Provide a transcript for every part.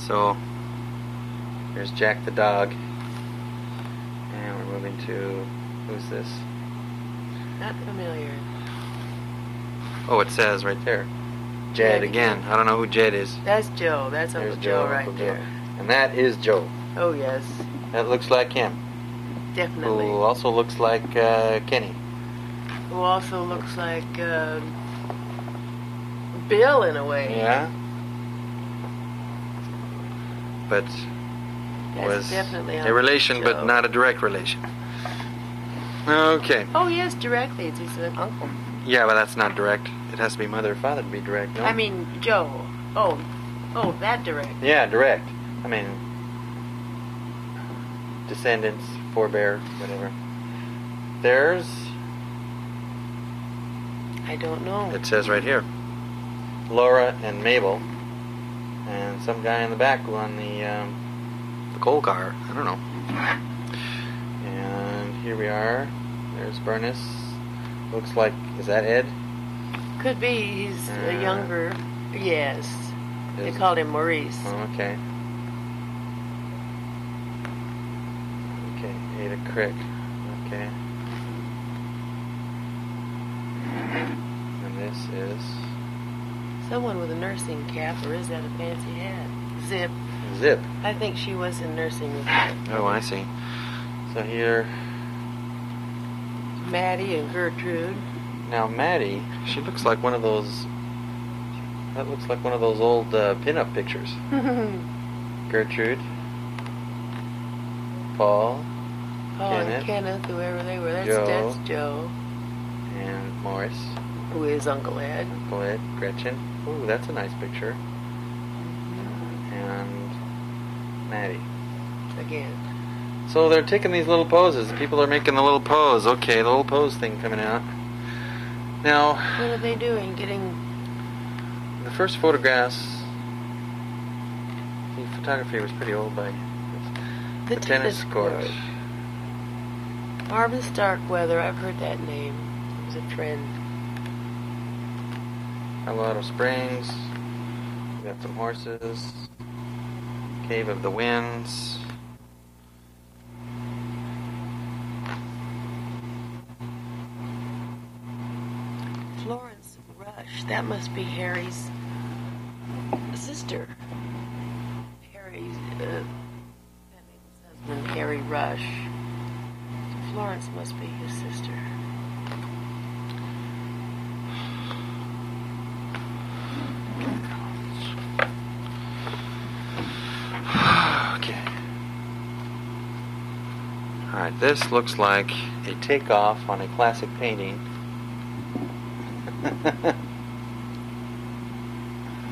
So here's Jack the dog, and we're moving to, who's this? Not familiar. Oh, it says right there, Jed again. I don't know who Jed is. That's Joe. That's Uncle Joe right Uncle there. Joe. And that is Joe. Oh yes. That looks like him. Definitely. Who also looks like Kenny. Who also looks like Bill in a way. Yeah. But That's was definitely a relation, Joe. but not a direct relation. Okay. Oh yes, directly. It's his uncle. Yeah, but that's not direct. It has to be mother or father to be direct, no? I mean Joe. Oh, that direct. Yeah, direct. I mean, descendants, forebear, whatever. There's, I don't know. it says right here, Laura and Mabel, and some guy in the back on the coal car. I don't know. And here we are. There's Bernice. Looks like, is that Ed? Could be. He's a younger. Yes. They Is- called him Maurice. Oh, okay. Okay, Ada Crick. Okay. And this is Someone with a nursing cap, or is that a fancy hat? Zip. Zip. I think she was in nursing with him. Oh, I see. So here, Maddie and Gertrude. now Maddie, she looks like one of those, that looks like one of those old pin-up pictures. Gertrude. Paul. And Kenneth, whoever they were. That's Joe. And Morris. Who is Uncle Ed. Uncle Ed. Gretchen. Ooh, that's a nice picture. And Maddie. Again. So they're taking these little poses. People are making the little pose. Okay, the little pose thing coming out. Now, What are they doing? Getting... the first photographs, the photography was pretty old by The tennis court. Marvin Starkweather, I've heard that name. It was a friend. Colorado Springs. We got some horses. Cave of the Winds. Florence Rush. That must be Harry's sister. Harry's husband, Harry Rush. So Florence must be his sister. Okay. Alright, this looks like a takeoff on a classic painting.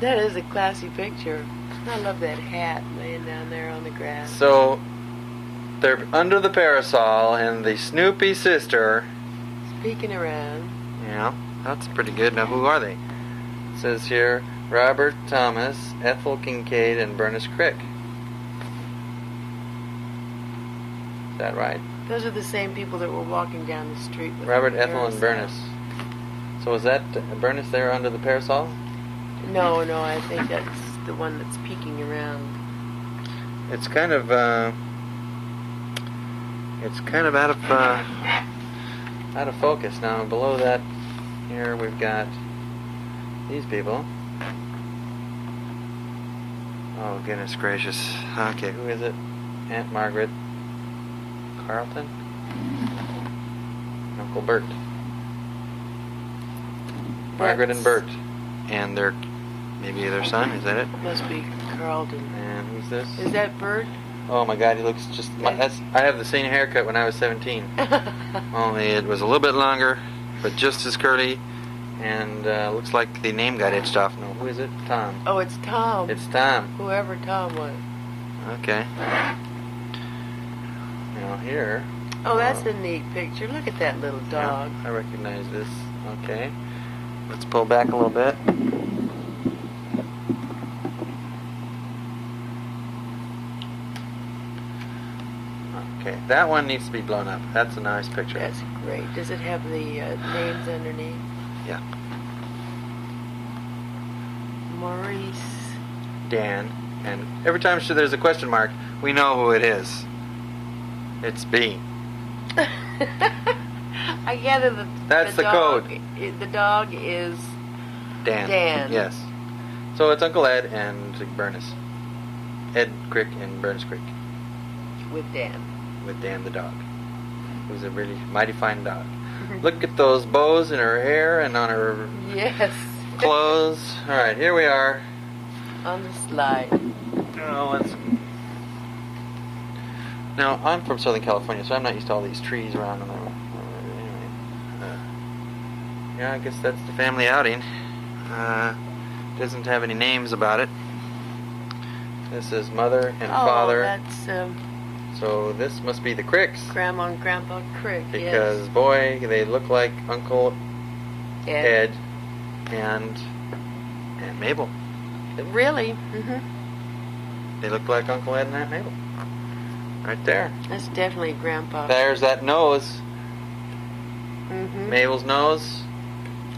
That is a classy picture. I love that hat laying down there on the grass. So, they're under the parasol, and the Snoopy sister. Peeking around. Yeah, that's pretty good. Now, who are they? It says here, Robert Thomas, Ethel Kincaid, and Bernice Crick. Is that right? Those are the same people that were walking down the street with Robert, the Ethel, and parasol. Bernice. So is that Bernice there under the parasol? No, I think that's the one that's peeking around. It's kind of out of focus now. Below that, here we've got these people. Oh goodness gracious! Okay, who is it? Aunt Margaret, Carlton, Uncle Bert, Margaret and Bert, and maybe their son. Is that it? Must be Carlton. And who's this? Is that Bert? Oh my God, he looks just. I have the same haircut when I was 17. Only it was a little bit longer, but just as curly, and looks like the name got etched off. No, who is it? Tom. Oh, it's Tom. It's Tom. Whoever Tom was. Okay. Now here. Oh, that's a neat picture. Look at that little dog. Yeah, I recognize this. Okay. Let's pull back a little bit. Okay, that one needs to be blown up. That's a nice picture. That's great. Does it have the names underneath? Yeah. Maurice. Dan. And every time there's a question mark, we know who it is. It's B. I gather That's the dog, code. The dog is Dan. Dan. Yes. So it's Uncle Ed and Bernice. Ed Crick and Bernice Crick. with Dan. With Dan the dog. Who's a really mighty fine dog. Look at those bows in her hair and on her Yes. clothes. Alright, here we are. On the slide. Now, I'm from Southern California, so I'm not used to all these trees around. Yeah, I guess that's the family outing. Doesn't have any names about it. This is Mother and Father. That's So this must be the Cricks. Grandma and Grandpa Crick. Because, boy, they look like Uncle yes. Ed and Mabel. Really? Mm-hmm. They look like Uncle Ed and Aunt Mabel. Right there. That's definitely Grandpa. There's that nose. Mm-hmm. Mabel's nose.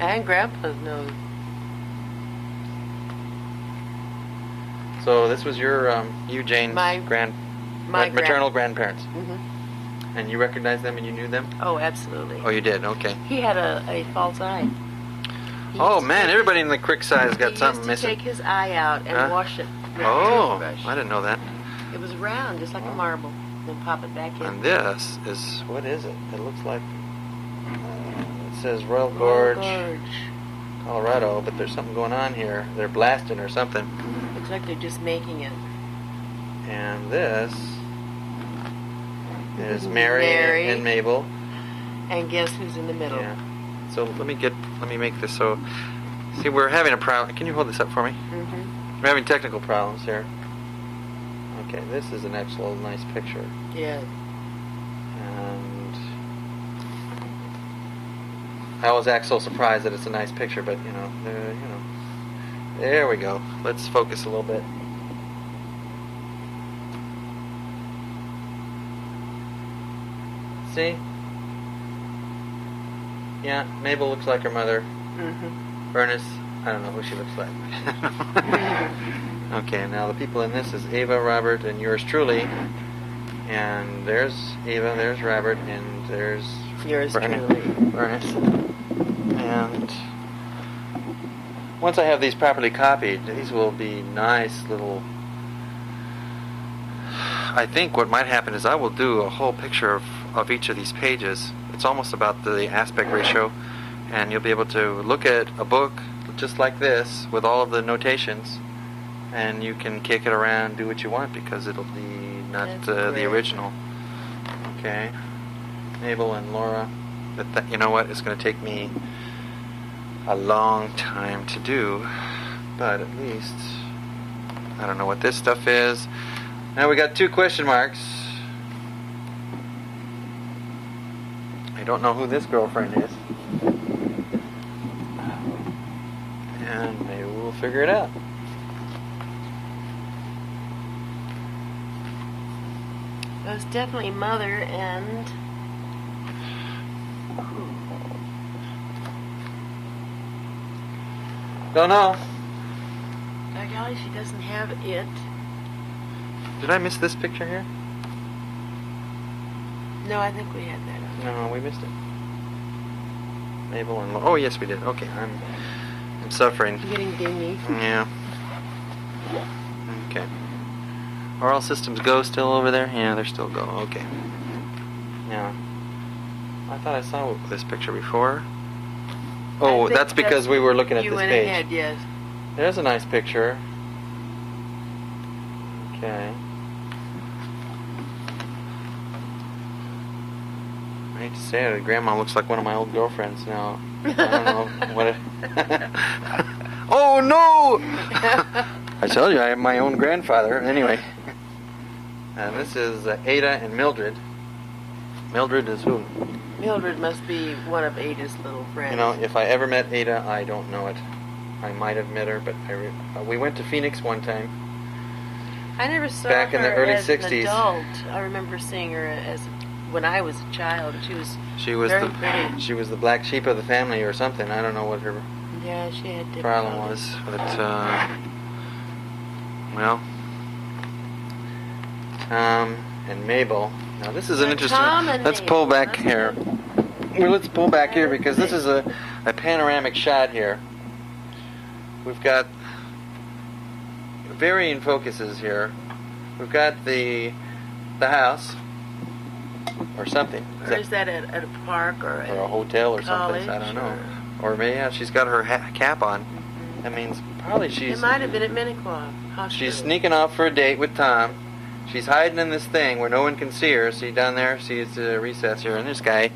And Grandpa's nose. So this was your, you, Jane's My maternal grandparents. Mm-hmm. And you recognized them and you knew them? Oh, absolutely. Oh, you did? Okay. He had a false eye. Oh, man, everybody in the Crick side has got something He used missing. to take his eye out and wash it with a Oh, toothbrush. I didn't know that. It was round, just like a marble. Then pop it back in. And this is, what is it? It looks like, it says Royal Gorge, Colorado, but there's something going on here. They're blasting or something. Looks like they're just making it. And this is Mary and Mabel. And guess who's in the middle? Yeah. So let me make this so. See, we're having a problem. Can you hold this up for me? Mm-hmm. We're having technical problems here. Okay, this is an actual nice picture. Yeah. And I always act so surprised that it's a nice picture, but there we go. Let's focus a little bit. See? Yeah, Mabel looks like her mother. Mm-hmm. Bernice, I don't know who she looks like. Okay, now the people in this is Ava, Robert, and yours truly. And there's Ava, there's Robert, and there's Yours Bernice. And once I have these properly copied, these will be nice little... I think what might happen is I will do a whole picture of each of these pages. It's almost about the aspect ratio, and you'll be able to look at a book just like this with all of the notations, and you can kick it around, do what you want, because it'll be not the original. Okay, Mabel and Laura. You know what? It's going to take me a long time to do, but at least I don't know what this stuff is. Now we got 2 question marks. I don't know who this girlfriend is. And maybe we'll figure it out. It was definitely Mother and... Don't know. By golly, she doesn't have it. Did I miss this picture here? No, I think we had that on. No, we missed it. Mabel and Laura. Oh, yes, we did. Okay, I'm suffering. I'm getting dingy. Yeah. Okay. Are all systems go still over there? Yeah, they're still go. Okay. Yeah. I thought I saw this picture before. Oh, that's because we were looking at this went page. ahead, yes. There's a nice picture. Okay. I hate to say it, Grandma looks like one of my old girlfriends now. I don't know what it... Oh, no! I told you, I have my own grandfather. Anyway. And this is Ada and Mildred. Mildred is who? Mildred must be one of Ada's little friends. You know, if I ever met Ada, I don't know it. I might have met her, but we went to Phoenix one time. I never saw back her in the early as 60s. an adult. I remember seeing her as when I was a child. She was very pretty. She was the black sheep of the family or something. I don't know what her she had problem was, but well, And Mabel. Now this is an interesting. Tom and Let's Mabel. pull back That's here. good. Well, let's pull back here because this is a panoramic shot here. We've got varying focuses here. We've got the house or something. Or is that at a park or a hotel or someplace? I don't know. Or maybe yeah, she's got her cap on. That means probably she's. It might have been at Minnequaw Hospital. She's sneaking off for a date with Tom. She's hiding in this thing where no one can see her. See down there? See, it's a recess here, and this guy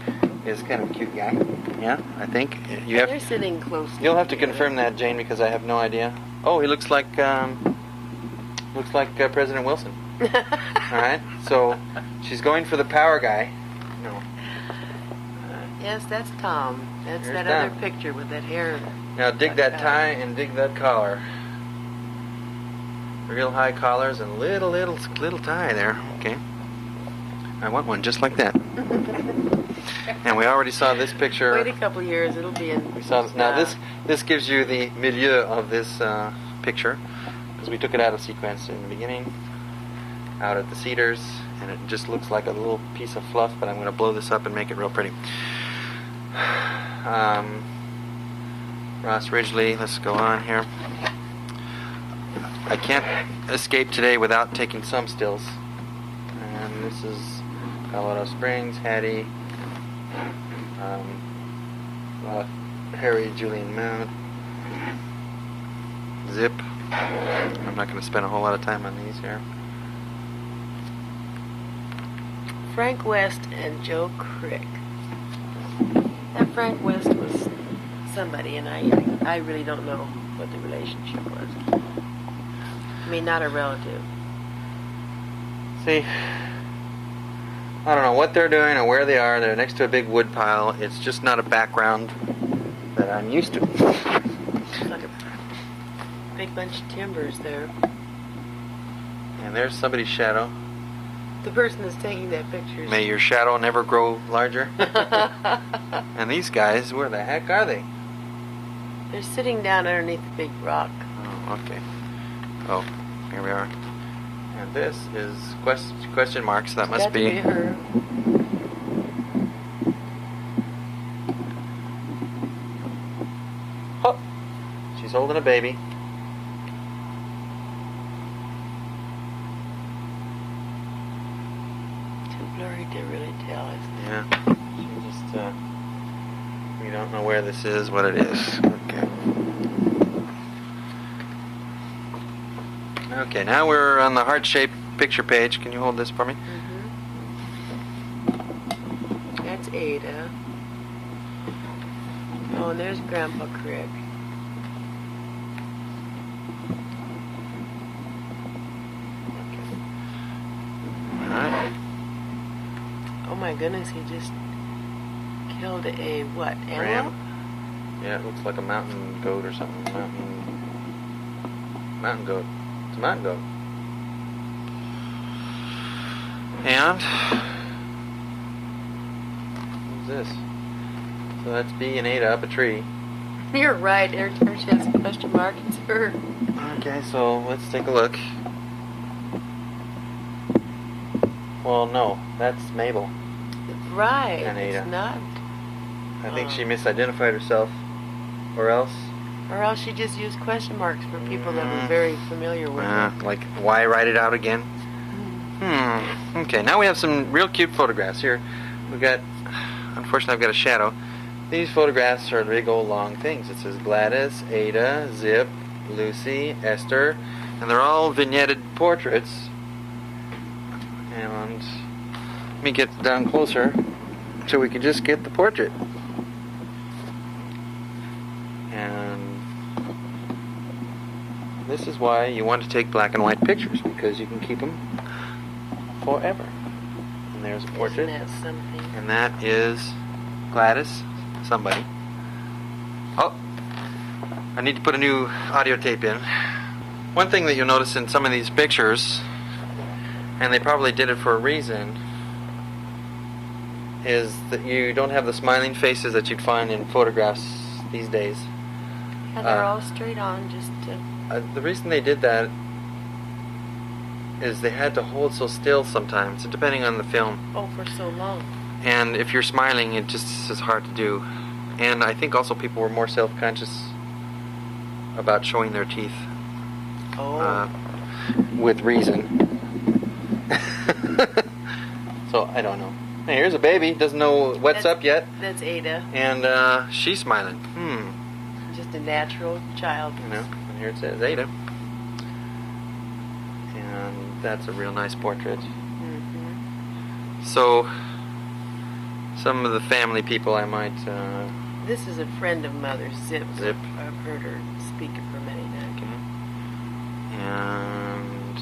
is kind of a cute guy. Yeah, I think you have. They're sitting close. You'll have to confirm that, Jane, because I have no idea. Oh, he looks like President Wilson. All right, so she's going for the power guy. No. Yes, that's Tom. That's There's that Tom. other picture with that hair. Now dig that tie and dig that collar. Real high collars and little tie there. Okay. I want one just like that. And we already saw this picture. Wait a couple years, it'll be in. We saw this. Now this gives you the milieu of this picture because we took it out of sequence in the beginning, out at the Cedars, and it just looks like a little piece of fluff. But I'm going to blow this up and make it real pretty. Ross Ridgely. Let's go on here. I can't escape today without taking some stills. And this is Colorado Springs, Hattie, Harry Julian Mount, Zip. I'm not going to spend a whole lot of time on these here. Frank West and Joe Crick. That Frank West was somebody, and I really don't know what the relationship was. I mean, not a relative. See, I don't know what they're doing or where they are. They're next to a big wood pile. It's just not a background that I'm used to. It's like a big bunch of timbers there. And there's somebody's shadow. The person that's taking that picture. May your shadow never grow larger. And these guys, where the heck are they? They're sitting down underneath the big rock. Oh, okay. Oh, here we are. And this is question marks. That must be her. Oh, she's holding a baby. Too blurry to really tell, isn't it? Yeah. She just, we don't know where this is, what it is. Okay. Okay, now we're on the heart-shaped picture page. Can you hold this for me? Mm-hmm. That's Ada. Oh, and there's Grandpa Crick. Alright. Oh my goodness, he just killed a what? Antelope? Ram. Yeah, it looks like a mountain goat or something. Mountain goat. It's a mountain goat. And what's this? So that's B and Ada up a tree. You're right. Every time she has a question mark, it's her. Okay, so let's take a look. Well, no, that's Mabel. Right. And Ada. It's not. I think she misidentified herself, or else. Or else she just used question marks for people that were very familiar with her. Like, why write it out again? Okay, now we have some real cute photographs here. We've got, unfortunately I've got a shadow. These photographs are big old long things. It says Gladys, Ada, Zip, Lucy, Esther, and they're all vignetted portraits. And let me get down closer so we can just get the portrait. And this is why you want to take black and white pictures, because you can keep them forever. And there's a portrait. Isn't that something? And that is Gladys, somebody. Oh, I need to put a new audio tape in. One thing that you'll notice in some of these pictures, and they probably did it for a reason, is that you don't have the smiling faces that you'd find in photographs these days. Yeah, they're all straight on, just to... The reason they did that is they had to hold so still sometimes, depending on the film. Oh, for so long. And if you're smiling, it just is hard to do. And I think also people were more self-conscious about showing their teeth. Oh. With reason. So, I don't know. Hey, here's a baby, doesn't know what's up yet. That's Ada. And she's smiling. Just a natural child. You know, and here it says Ada. And that's a real nice portrait. Mm-hmm. So, some of the family people I might... This is a friend of Mother's, Zip. Zip. I've heard her speak of her many times. Okay. And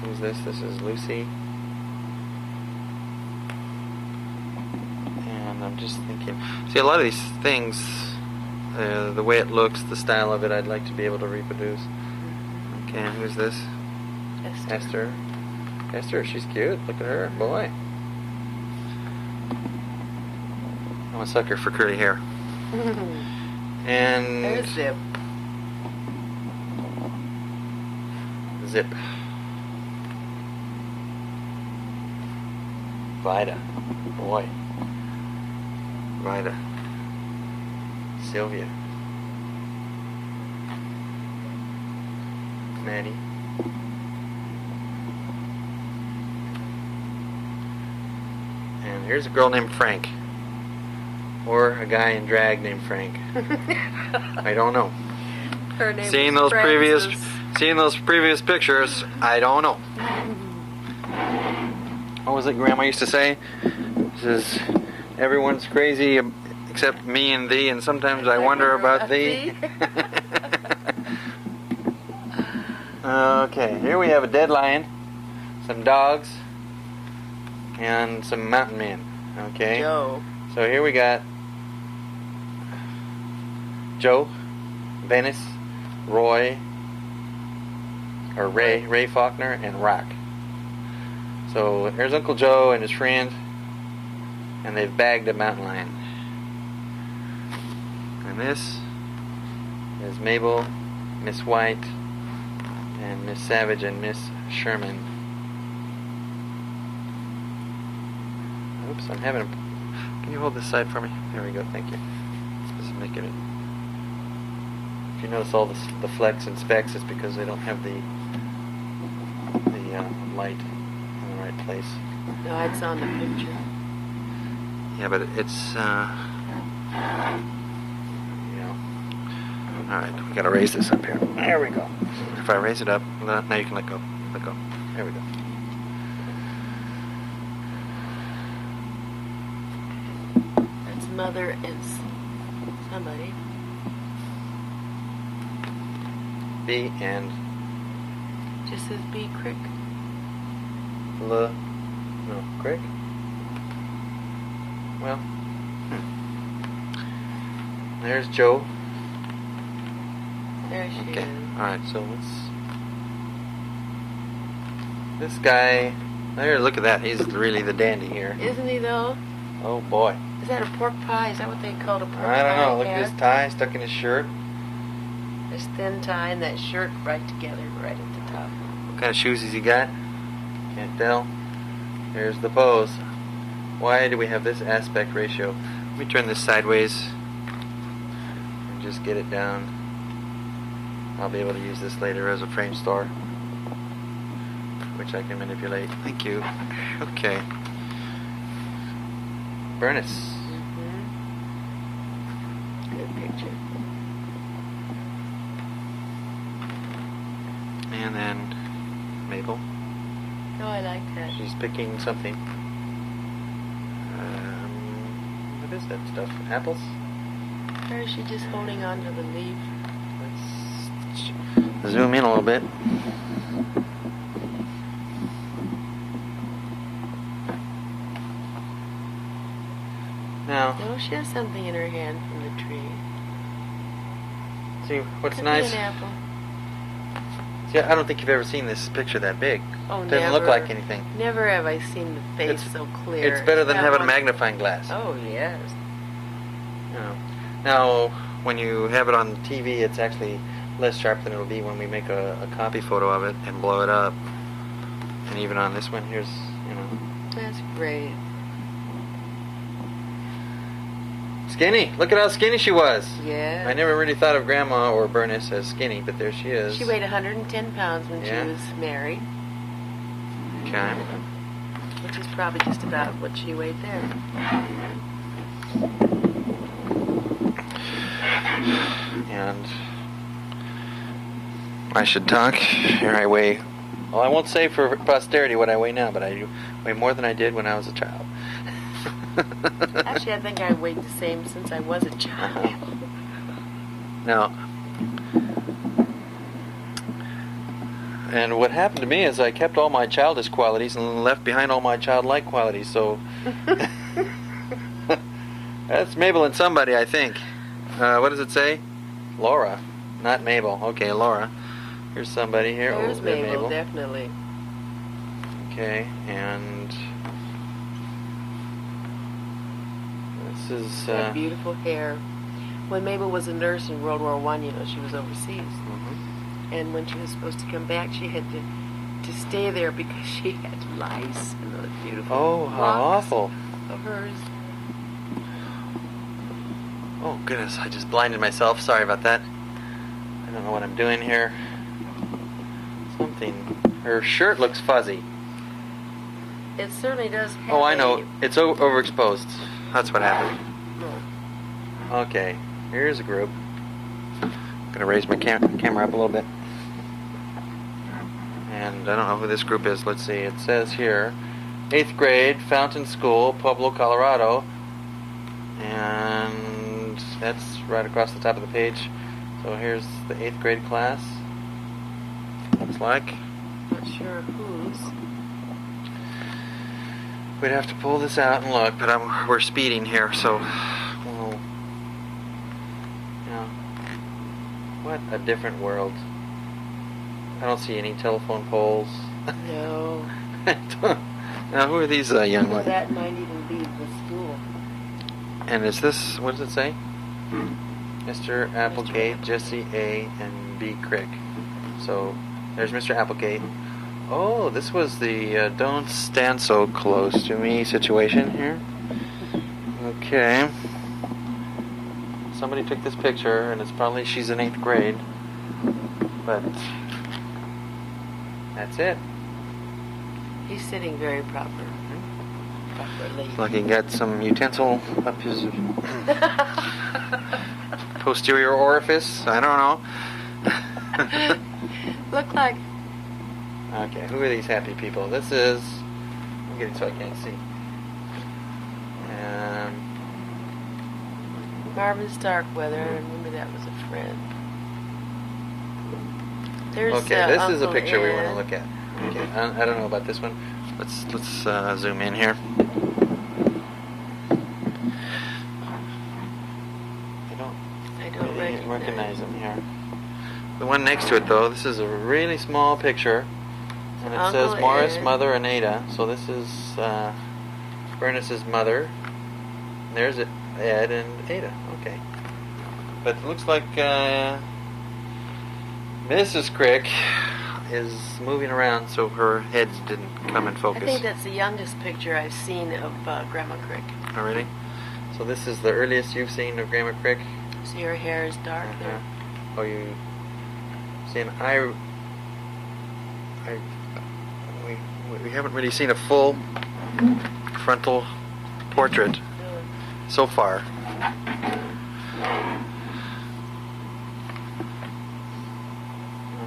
who's this? This is Lucy. And I'm just thinking, see, a lot of these things, the way it looks, the style of it, I'd like to be able to reproduce. Okay, and who's this? Esther. Esther, she's cute. Look at her, boy. I'm a sucker for curly hair. And There's Zip. Zip. Vida. Boy. Vida. Sylvia. Maddie. And here's a girl named Frank. Or a guy in drag named Frank. I don't know. Her name Seeing was those previous pictures, I don't know. What was it Grandma used to say? She says, everyone's crazy except me and thee, and sometimes I wonder about thee. Okay, here we have a dead lion, some dogs, and some mountain men. Okay. Joe. So here we got Joe, Bernice, Ray Faulkner, and Rock. So here's Uncle Joe and his friend, and they've bagged a mountain lion. And this is Mabel, Miss White, and Miss Savage and Miss Sherman. Oops, I'm having a... Can you hold this side for me? There we go, thank you. This is making it... If you notice all the flecks and specks, it's because they don't have the light in the right place. No, it's on the picture. Yeah, but it's, Alright, we gotta raise this up here. There we go. If I raise it up, now you can let go. Let go. There we go. That's Mother and somebody. B and Just says B Crick. no, Crick? Well, there's Joe. There she Okay, is. alright, so this guy, there, look at that, he's really the dandy here. Isn't he though? Oh boy. Is that a pork pie? Is that what they called a pork pie? I don't know, look hat? at his tie stuck in his shirt. His thin tie and that shirt right together, right at the top. What kind of shoes has he got? Can't tell. Here's the pose. Why do we have this aspect ratio? Let me turn this sideways and just get it down. I'll be able to use this later as a frame store, which I can manipulate. Thank you. Okay. Bernice. Good picture. And then Mabel. Oh, I like that. She's picking something. What is that stuff? Apples? Or is she just holding on to the leaf? Let's zoom in a little bit. Now, No, she has something in her hand from the tree. see what's Could nice. be an apple. See, I don't think you've ever seen this picture that big. Oh, It doesn't look never. like anything. Never have I seen the face It's- so clear. It's better than That having a one- magnifying glass. Oh, yes. You know. Now, when you have it on TV, it's actually less sharp than it'll be when we make a copy photo of it and blow it up. And even on this one, here's, you know. That's great. Skinny. Look at how skinny she was. Yeah. I never really thought of Grandma or Bernice as skinny, but there she is. She weighed 110 pounds when Yeah. she was married. Okay. Which is probably just about what she weighed there. And I should talk. Here I weigh. Well, I won't say for posterity what I weigh now, but I weigh more than I did when I was a child. Actually, I think I weighed the same since I was a child. Now, and what happened to me is I kept all my childish qualities and left behind all my childlike qualities. So that's Mabel and somebody, I think. What does it say? Laura, not Mabel. Okay, Laura. Here's somebody here. There's Oh, Mabel, definitely. Okay, and this is That beautiful hair. When Mabel was a nurse in World War I, you know, she was overseas. mhm. And when she was supposed to come back, she had to stay there because she had lice in those beautiful Oh, how locks awful. of hers. Oh, goodness, I just blinded myself. Sorry about that. I don't know what I'm doing here. Something. Her shirt looks fuzzy. It certainly does have Oh, I know. It's overexposed. That's what happened. No. Okay, here's a group. I'm going to raise my camera up a little bit. And I don't know who this group is. Let's see. It says here, 8th grade, Fountain School, Pueblo, Colorado. And that's right across the top of the page. So here's the 8th grade class. Looks like. Not sure whose. We'd have to pull this out and look, but we're speeding here, so we'll, you know, what a different world. I don't see any telephone poles. No. Now, who are these young Well, ones? that might even be the school. And is this, what does it say? Mr. Applegate, Jesse A., and B. Crick. So, there's Mr. Applegate. Oh, this was the don't stand so close to me situation here. Okay. Somebody took this picture, and it's probably she's in 8th grade. But that's it. He's sitting very properly. Like he got some utensil up his posterior orifice. I don't know. Look like. Okay, who are these happy people? This is. I'm getting so I can't see. Marvin Starkweather, and maybe that was a friend. There's Okay, this is a Uncle picture we want to Ed. look at. Okay, I don't know about this one. Let's zoom in here. I don't Really recognize them here. The one next to it, though, this is a really small picture, and it Uncle says Morris, Ed. mother, and Ada. So this is Bernice's mother. There's it, Ed and Ada. Okay, but it looks like Mrs. Crick is moving around, so her head didn't come in focus. I think that's the youngest picture I've seen of Grandma Crick. Oh, really? So this is the earliest you've seen of Grandma Crick? See, her hair is dark there. Oh, you see, and we haven't really seen a full frontal portrait so far.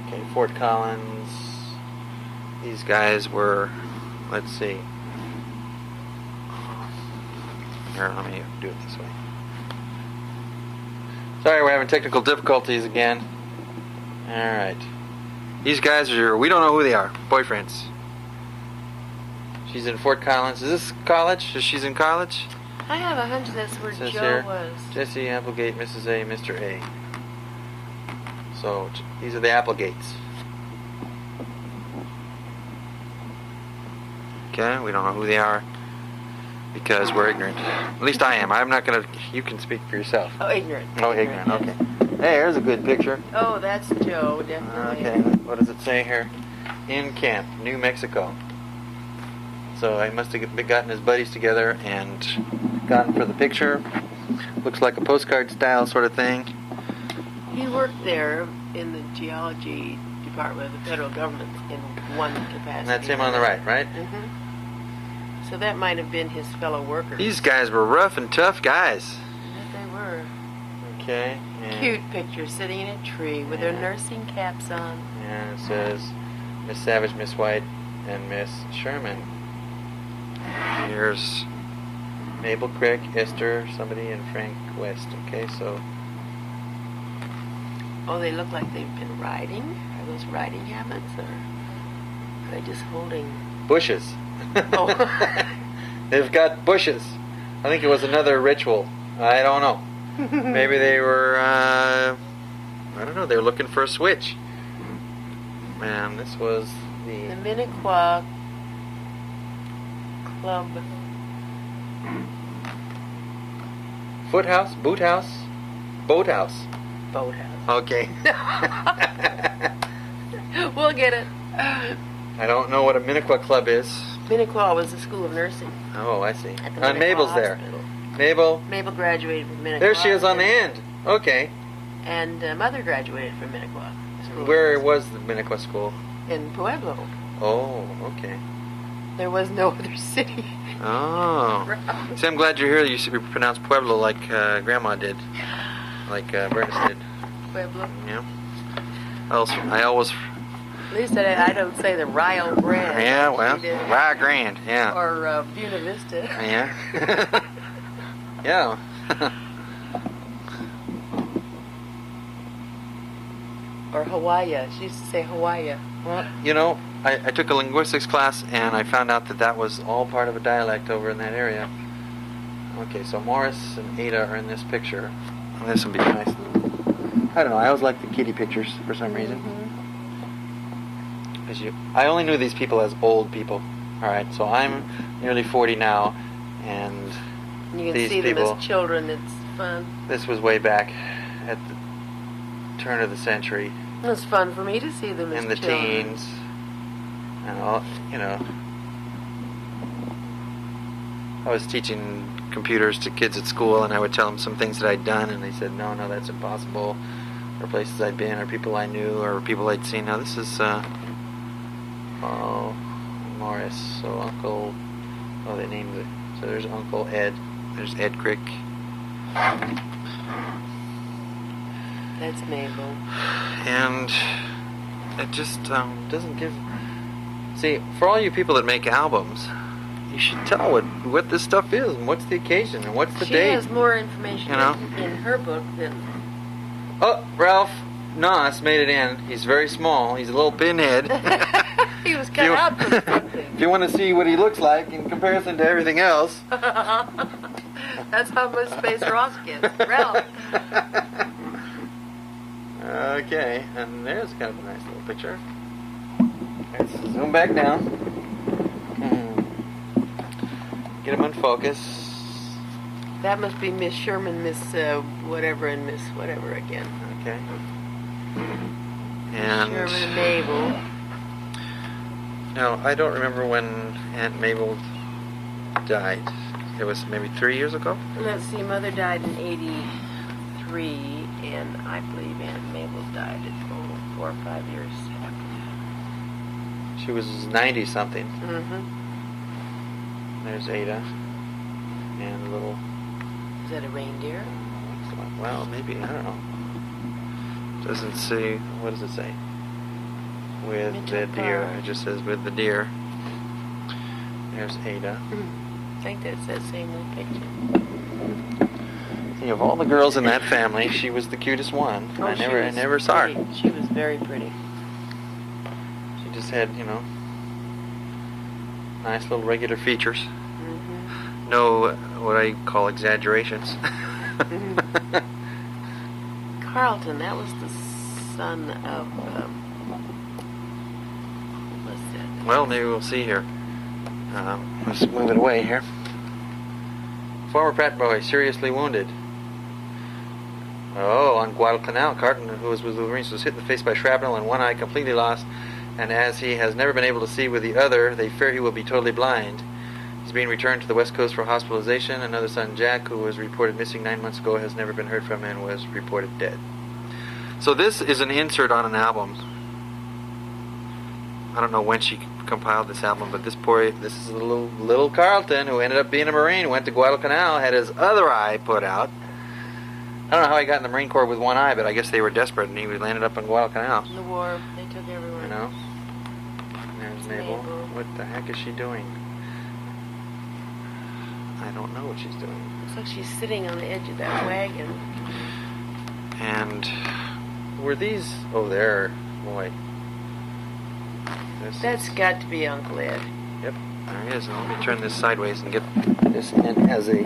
Okay, Fort Collins. These guys were, let's see. Here, let me do it this way. Sorry, we're having technical difficulties again. Alright. These guys are, we don't know who they are. Boyfriends. She's in Fort Collins. Is this college? She's in college? I have a hunch that's where It says Joe here, was. Jesse Applegate, Mrs. A, Mr. A. So, these are the Applegates. Okay, we don't know who they are because we're ignorant. At least I am. I'm not gonna, you can speak for yourself. Oh, ignorant. Oh, ignorant, yes. okay. Hey, here's a good picture. Oh, that's Joe, definitely. Okay, what does it say here? In camp, New Mexico. So he must have gotten his buddies together and gone for the picture. Looks like a postcard style sort of thing. He worked there in the geology department of the federal government in one capacity. And that's him on the right, right? Mm-hmm. So that might have been his fellow workers. These guys were rough and tough guys. Yes, they were. Okay. And Cute picture sitting in a tree with their nursing caps on. and it says Miss Savage, Miss White, and Miss Sherman. Here's Mabel Crick, Esther, somebody, and Frank West. Okay, so Oh, they look like they've been riding. Are those riding habits, or are they just holding? bushes. Oh. They've got bushes. I think it was another ritual. I don't know. Maybe they were, I don't know, they were looking for a switch. Man, this was The Minnequa Club. Foothouse? Boothouse? Boathouse. Boathouse. Okay. We'll get it. I don't know what a Minnequa Club is. Minnequa was the school of nursing. Oh, I see. At the And Minnequa Mabel's there. Hospital. Mabel. Mabel graduated from Minnequa. There she is on the end. Okay. And Mother graduated from Minnequa. School. Where was the Minnequa school? In Pueblo. Oh, okay. There was no other city. Oh. See, I'm glad you're here. You pronounce Pueblo like Grandma did. Like Bernice did. Pueblo. Yeah. I always... At least I don't say the Rio Grande. Yeah, well, She did. Rio Grande, yeah. Or Buena Vista. Yeah. Yeah. Or Hawaii. She used to say Hawaii. Well, you know, I took a linguistics class and I found out that was all part of a dialect over in that area. Okay, so Morris and Ada are in this picture. And this would be nice. I don't know, I always like the kitty pictures for some reason. I only knew these people as old people. Alright, so I'm nearly 40 now, and You can these see people, them as children. It's fun. this was way back at the turn of the century, It was fun for me to see them as in the children. teens, and all, you know. I was teaching computers to kids at school, and I would tell them some things that I'd done, and they said, no, that's impossible, or places I'd been, or people I knew, or people I'd seen. Now this is, Morris, so Uncle, they named it, so there's Uncle Ed, there's Ed Crick. That's Mabel. And it just doesn't give... See, for all you people that make albums, you should tell what this stuff is, and what's the occasion, and what's the She date. has more information You know? in her book than... Oh, Ralph Noss made it in. He's very small. He's a little pinhead. He was cut out for something. If you want to see what he looks like in comparison to everything else. That's how much space Ross gets. Ralph. Okay, and there's kind of a nice little picture. Let's zoom back down. Get him in focus. That must be Miss Sherman, Miss whatever, and Miss whatever again. Okay. Sherman And and Mabel. now, I don't remember when Aunt Mabel died. It was maybe 3 years ago? Let's see, Mother died in 83, and I believe Aunt Mabel died at 4 or 5 years after She was 90 something. that. There's Ada. And a little... Is that a reindeer? Well, maybe, I don't know. Doesn't say, what does it say? With the deer. It just says with the deer. There's Ada. I think that's that same little picture. See, of all the girls in that family, she was the cutest one. Oh, I she never was saw pretty. her. She was very pretty. She just had, nice little regular features. No, what I call exaggerations. Carlton, that was the son of, what's that? Well, maybe we'll see here. Let's move it away here. Former Pratt boy seriously wounded. Oh, on Guadalcanal, Carlton, who was with the Marines, was hit in the face by shrapnel and one eye completely lost. and as he has never been able to see with the other, they fear he will be totally blind. He's being returned to the West Coast for hospitalization. Another son, Jack, who was reported missing 9 months ago, has never been heard from and was reported dead. So this is an insert on an album. I don't know when she compiled this album, but this is little Carlton, who ended up being a Marine, went to Guadalcanal, had his other eye put out. I don't know how he got in the Marine Corps with one eye, but I guess they were desperate, and he landed up in Guadalcanal. In the war, they took everyone. You know? There's Mabel. What the heck is she doing? I don't know what she's doing. Looks like she's sitting on the edge of that wagon. And were these... Oh, there. Boy. That's got to be Uncle Ed. Yep, there he is. Let me turn this sideways and get this in as a...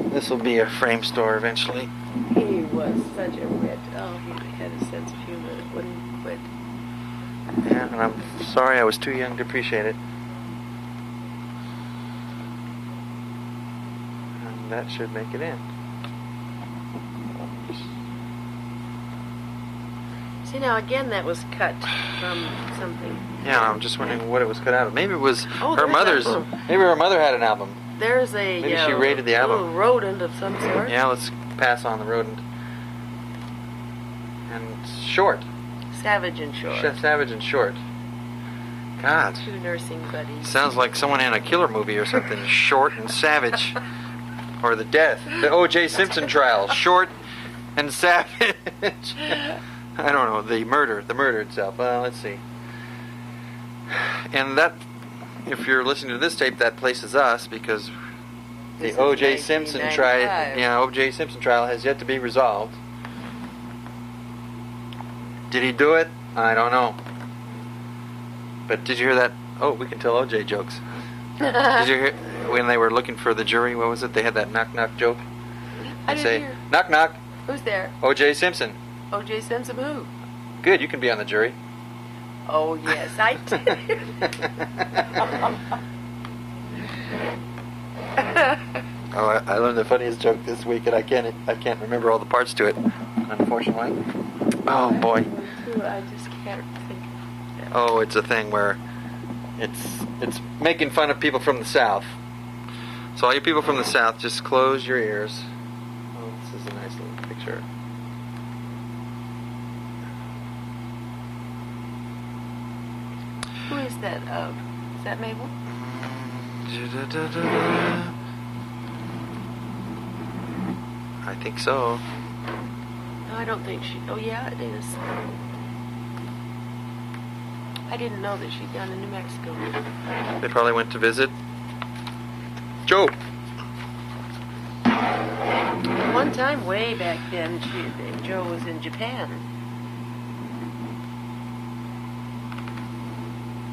This will be a frame store eventually. He was such a wit. Oh, he had a sense of humor that wouldn't quit. Yeah, and I'm sorry I was too young to appreciate it. And that should make it in. See, now again, that was cut from something. Yeah, I'm just wondering what it was cut out of. Maybe it was her there's mother's. Maybe her mother had an album. There's a Maybe she rated the album. little rodent of some sort. Yeah, let's pass on the rodent. And short. Savage and short. Savage and short. God. Two nursing buddies. Sounds like someone in a killer movie or something. Short and savage. Or the death. The O.J. Simpson trial. Short and savage. I don't know. The murder itself. Well, let's see. And that, if you're listening to this tape, that places us because the O.J. Simpson trial. Yeah, O.J. Simpson trial has yet to be resolved. Did he do it? I don't know. But did you hear that? Oh, we can tell O.J. jokes. Did you hear when they were looking for the jury? What was it? They had that knock knock joke. I They didn't say hear. knock knock. Who's there? O.J. Simpson. O.J. Simpson who? Good, you can be on the jury. Oh, yes, I did. Oh, I learned the funniest joke this week, and I can't remember all the parts to it, unfortunately. Oh boy. I just can't think of it. Oh, it's a thing where it's making fun of people from the South. So all you people from the South, just close your ears. Oh, this is a nice little picture. Who is that of? Is that Mabel? I think so. No, I don't think she... Oh, yeah, it is. I didn't know that she'd gone to New Mexico. They probably went to visit Joe. One time, way back then, Joe was in Japan.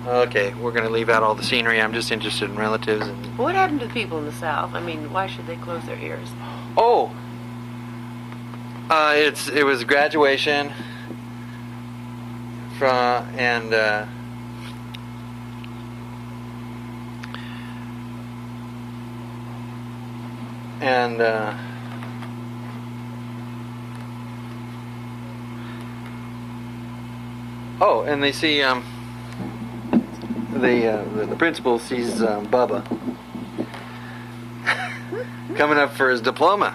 Okay, we're going to leave out all the scenery. I'm just interested in relatives. And What happened to the people in the South? I mean, why should they close their ears? oh, it was graduation from and oh, and they see the principal sees Bubba coming up for his diploma.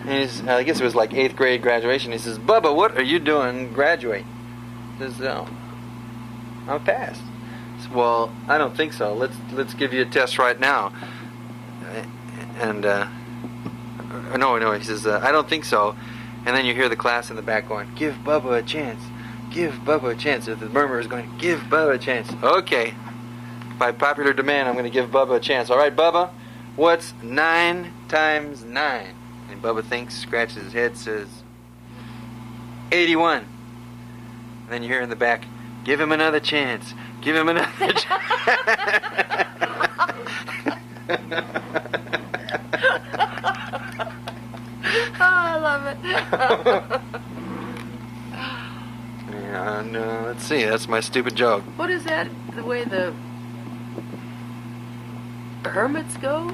And I guess it was like 8th grade graduation. He says, "Bubba, what are you doing graduating?" He says, "Oh, I'm passed." He says, "Well, I don't think so. Let's give you a test right now." And no, he says, "I don't think so." And then you hear the class in the back going, "Give Bubba a chance. Give Bubba a chance." The murmur is going, "Give Bubba a chance." Okay. By popular demand, I'm going to give Bubba a chance. All right, Bubba, what's 9 times 9? And Bubba thinks, scratches his head, says, 81. And then you hear in the back, "Give him another chance. Give him another chance." Oh, I love it. And let's see, that's my stupid joke. What is that? The way the hermits go?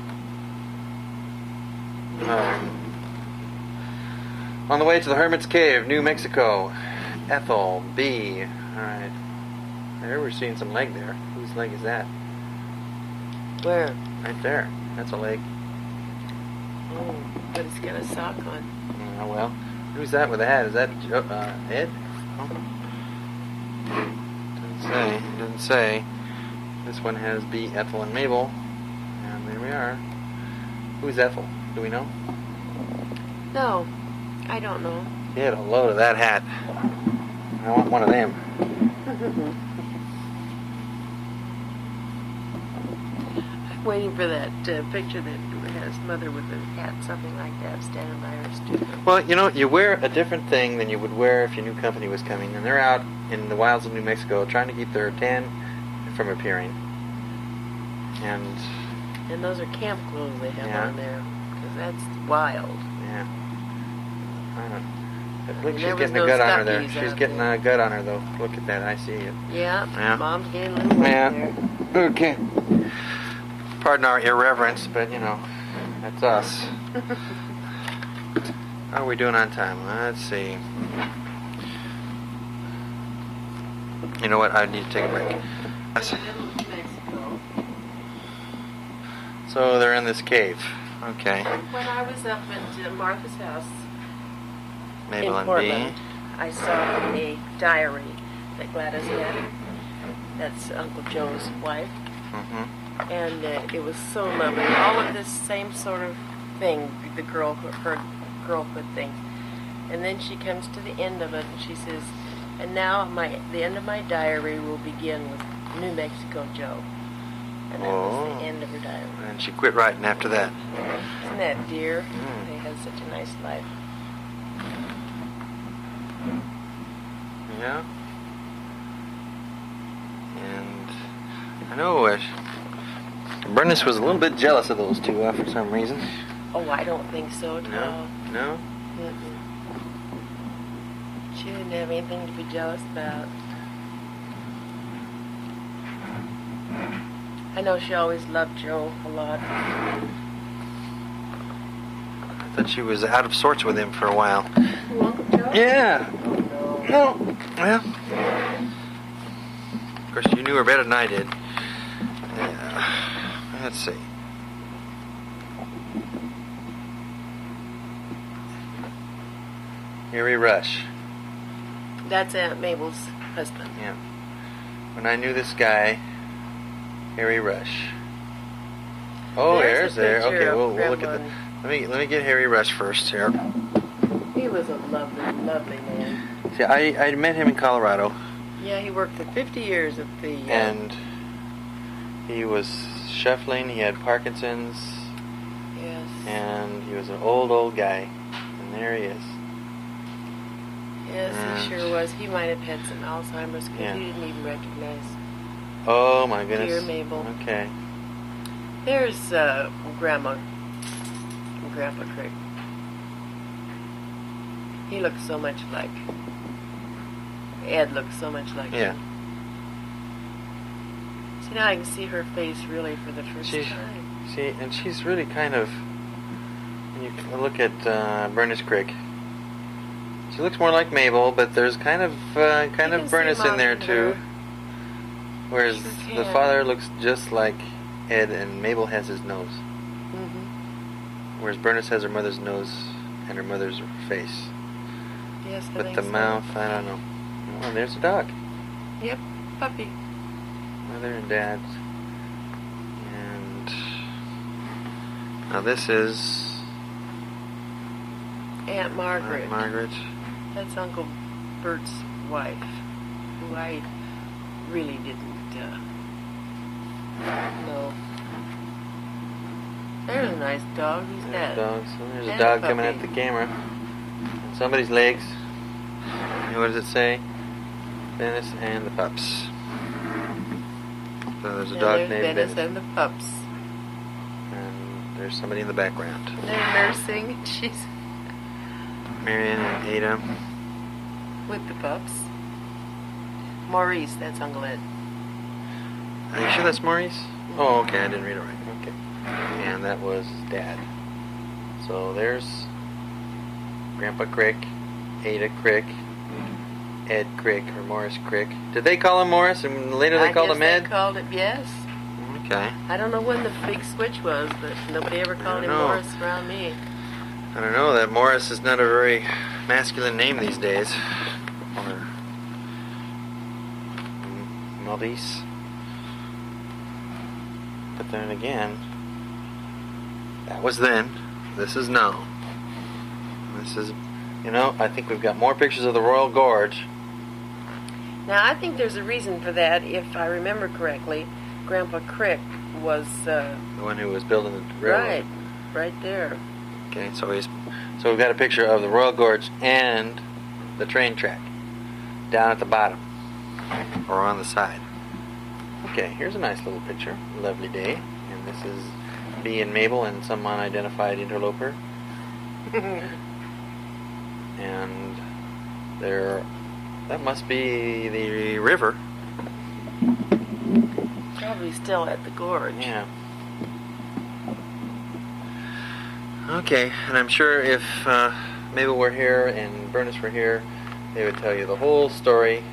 On the way to the Hermit's Cave, New Mexico. Ethel B. Alright. There we're seeing some leg there. Whose leg is that? Where? Right there. That's a leg. Oh, but it's got a sock on. Oh, well. Who's that with a hat? Is that Ed? Oh. Doesn't say. Doesn't say. This one has B, Ethel, and Mabel. And there we are. Who's Ethel? Do we know? No, I don't know. Get a load of that hat. I want one of them. I'm waiting for that picture that has mother with a hat, something like that, standing by her studio. Well, you know, you wear a different thing than you would wear if your new company was coming. And they're out in the wilds of New Mexico trying to keep their tan from appearing. And those are camp clothes they have Yeah. on there. Because that's wild. yeah. I don't know. Look, she's There was getting no a gut on her there. stockies She's out getting there. a gut on her, though. Look at that. I see it. Yeah, Yeah. Mom's getting a little wet Yeah. there. Okay. Pardon our irreverence, but, you know, that's us. How are we doing on time? Let's see. You know what? I need to take a break. So they're in this cave. Okay. When I was up at Martha's house Mabel in and Portland, B. I saw a diary that Gladys had. That's Uncle Joe's wife. Mm-hmm. And it was so lovely. All of this same sort of thing, her girlhood thing. And then she comes to the end of it and she says, and now the end of my diary will begin with New Mexico Joe. And that was the end of her diary. And she quit writing after that. Isn't that dear? Mm. They had such a nice life. Yeah. And I know Bernice was a little bit jealous of those two for some reason. Oh, I don't think so. No? No? Mm-mm. She didn't have anything to be jealous about. I know she always loved Joe a lot. I thought she was out of sorts with him for a while. Who, Uncle Joe? Yeah. Oh, no. No. Well. Of course, you knew her better than I did. Let's see. Harry Rush. That's Aunt Mabel's husband. Yeah. When I knew this guy, Harry Rush. Oh, There's a there. picture Okay, of we'll look at Grandma. the. Let me get Harry Rush first here. He was a lovely, lovely man. See, I met him in Colorado, Yeah, he worked for 50 years at the... and he was shuffling. He had Parkinson's, yes. and he was an old guy. And there he is. Yes, he sure was. He might have had some Alzheimer's because Yeah. he didn't even recognize. Oh my goodness. Dear Mabel. Okay. There's Grandpa Crick. He looks so much like... Ed looks so much like Yeah. him. See, now I can see her face really for the first time. See, and she's really kind of. When you look at Bernice Crick, she looks more like Mabel, but there's kind of can Bernice see in there Mom in too. her. Whereas Sure the can. father looks just like Ed, and Mabel has his nose. Mm-hmm. Whereas Bernice has her mother's nose and her mother's face. Yes, I But think the so. mouth, I don't know. Oh, and there's a dog. Yep, puppy. Mother and dad. And now this is Aunt Margaret. Margaret. That's Uncle Bert's wife, who I really didn't know. There's a nice dog. Who's There's that? dogs. So there's a And dog a coming at puppy. the camera. Somebody's legs. And what does it say? Bernice and the pups. So there's a And dog there's named Bernice Bernice. and the pups. And there's somebody in the background. They're nursing. She's Marion and Ada. with the pups. Maurice, that's Uncle Ed. Are you sure that's Maurice? Oh, okay. I didn't read it right. Okay. And that was Dad. So there's Grandpa Crick, Ada Crick, Ed Crick or Morris Crick. Did they call him Morris and later they called him Ed? They called it, yes. Okay. I don't know when the big switch was, but nobody ever called him Morris around me. I don't know, that Morris is not a very masculine name these days. Or Maurice. But then again, that was then. This is now. This is, you know, I think we've got more pictures of the Royal Gorge. Now, I think there's a reason for that. If I remember correctly, Grandpa Crick was... the one who was building the railroad. Right there. Okay, so we've got a picture of the Royal Gorge and the train track down at the bottom, or on the side. Okay, here's a nice little picture. Lovely day. And this is Bee and Mabel and some unidentified interloper. And there, that must be the river. Probably still at the gorge. Yeah. Okay, and I'm sure if Mabel were here and Bernice were here, they would tell you the whole story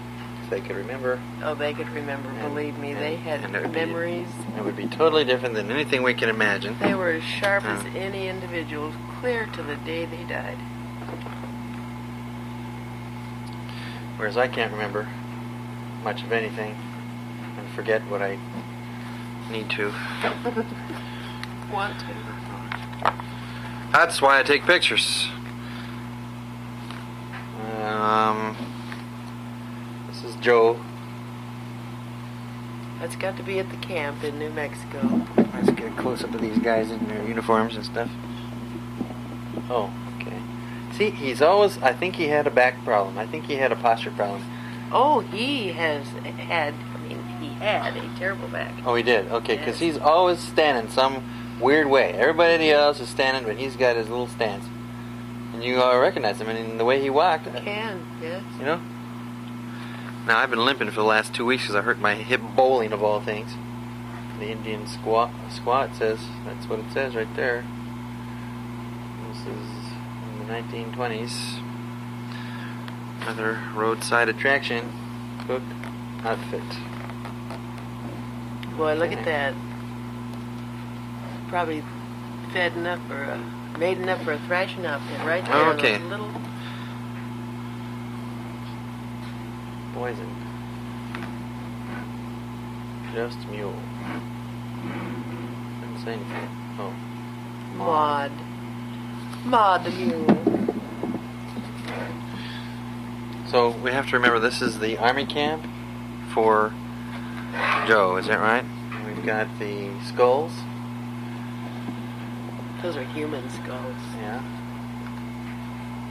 if they could remember. Oh, they could remember, believe me. They had memories. It would be totally different than anything we can imagine. They were as sharp as any individuals, clear to the day they died. Whereas I can't remember much of anything and forget what I need to. Want to. That's why I take pictures. This is Joe. That's got to be at the camp in New Mexico. Let's get a close up of these guys in their uniforms and stuff. Oh, okay. See, he's always, I think he had a back problem. I think he had a posture problem. Oh, he had a terrible back. Oh, he did? Okay, because Yes. he's always standing some weird way. Everybody else is standing, but he's got his little stance. And you recognize him in the way he walked. Can, yes. You know? Now, I've been limping for the last 2 weeks because I hurt my hip bowling, of all things. The Indian squat says, that's what it says right there. This is in the 1920s. Another roadside attraction. Cook outfit. Boy, look at that. Probably made enough for a thrashing outfit right there. Oh, okay. Those little Poison. Just mule. Didn't say anything. Oh. Maud the mule. So we have to remember this is the army camp for Joe, is that right? And we've got the skulls. Those are human skulls. Yeah.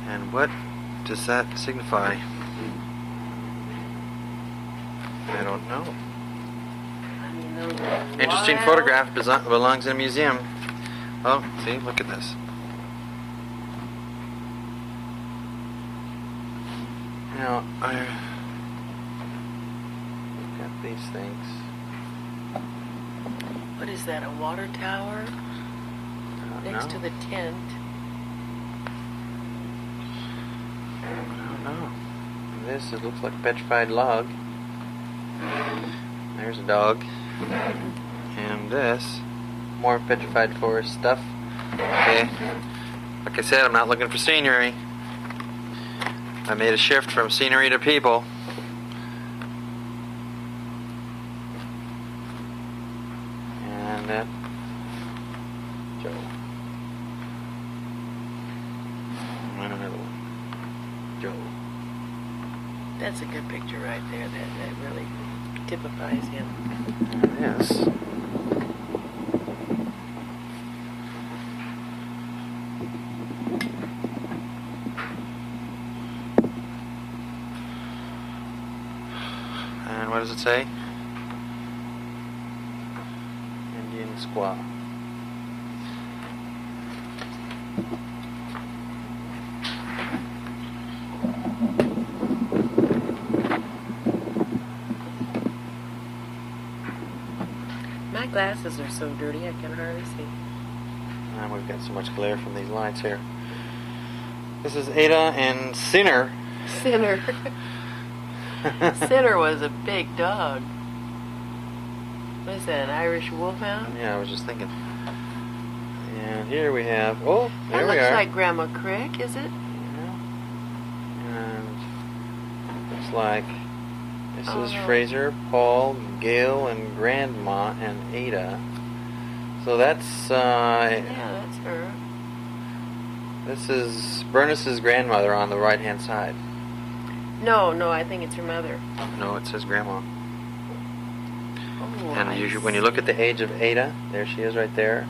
And what does that signify? I don't know. I mean, those are Interesting wild. photograph belongs in a museum. Oh, see, look at this. Now, I've got these things. What is that, a water tower? Next to the tent. I don't know. This, it looks like a petrified log. There's a dog. And this, more petrified forest stuff. Okay. Like I said, I'm not looking for scenery. I made a shift from scenery to people. And Joe. And another one. Joe. That's a good picture right there. That really typifies him. Yes. And what does it say? Indian squaw. My glasses are so dirty I can hardly see. And we've got so much glare from these lights here. This is Ada and Sinner. Sinner. Sinner was a big dog. What is that, an Irish wolfhound? Yeah, I was just thinking. And here we have, oh, there That we looks are. like Grandma Crick, is it? Yeah. And looks like this is no. Fraser, Paul, Gail, and Grandma, and Ada. So that's, Yeah, that's her. this is Bernice's grandmother on the right-hand side. No, I think it's her mother. No, it says Grandma. Oh, And I when you look at the see. age of Ada, there she is right there.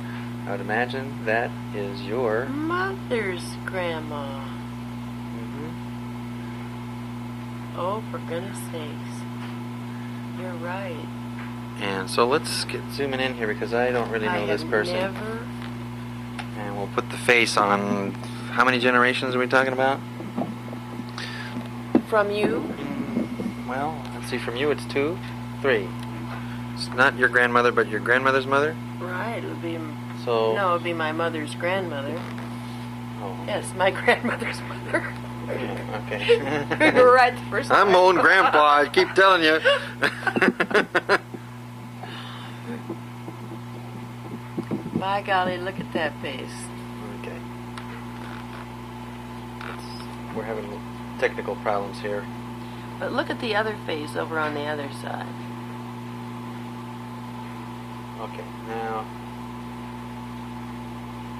I would imagine that is your Mother's grandma. Mhm. Oh, for goodness sakes. You're right. And so let's get zooming in here because I don't really know this person. Never. And we'll put the face on. How many generations are we talking about? From you? Well, let's see. From you, it's 2, 3. It's not your grandmother, but your grandmother's mother. Right, it would be. So No, it would be my mother's grandmother. Oh. Yes, my grandmother's mother. Yeah, okay. You were right the first time. I'm my own grandpa. I keep telling you. By golly, look at that face. Okay. We're having technical problems here. But look at the other face over on the other side. Okay, now,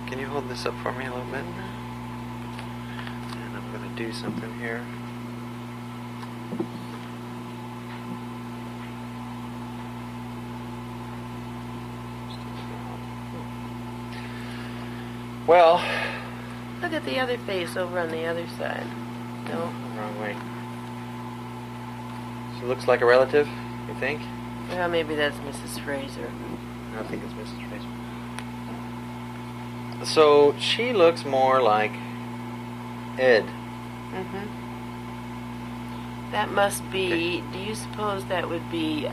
can you hold this up for me a little bit? And I'm going to do something here. Well, Look at the other face over on the other side. No? wrong way. She looks like a relative, you think? Well, maybe that's Mrs. Fraser. I think it's Mrs. Fraser. So she looks more like Ed. Mm-hmm. That must be, do you suppose that would be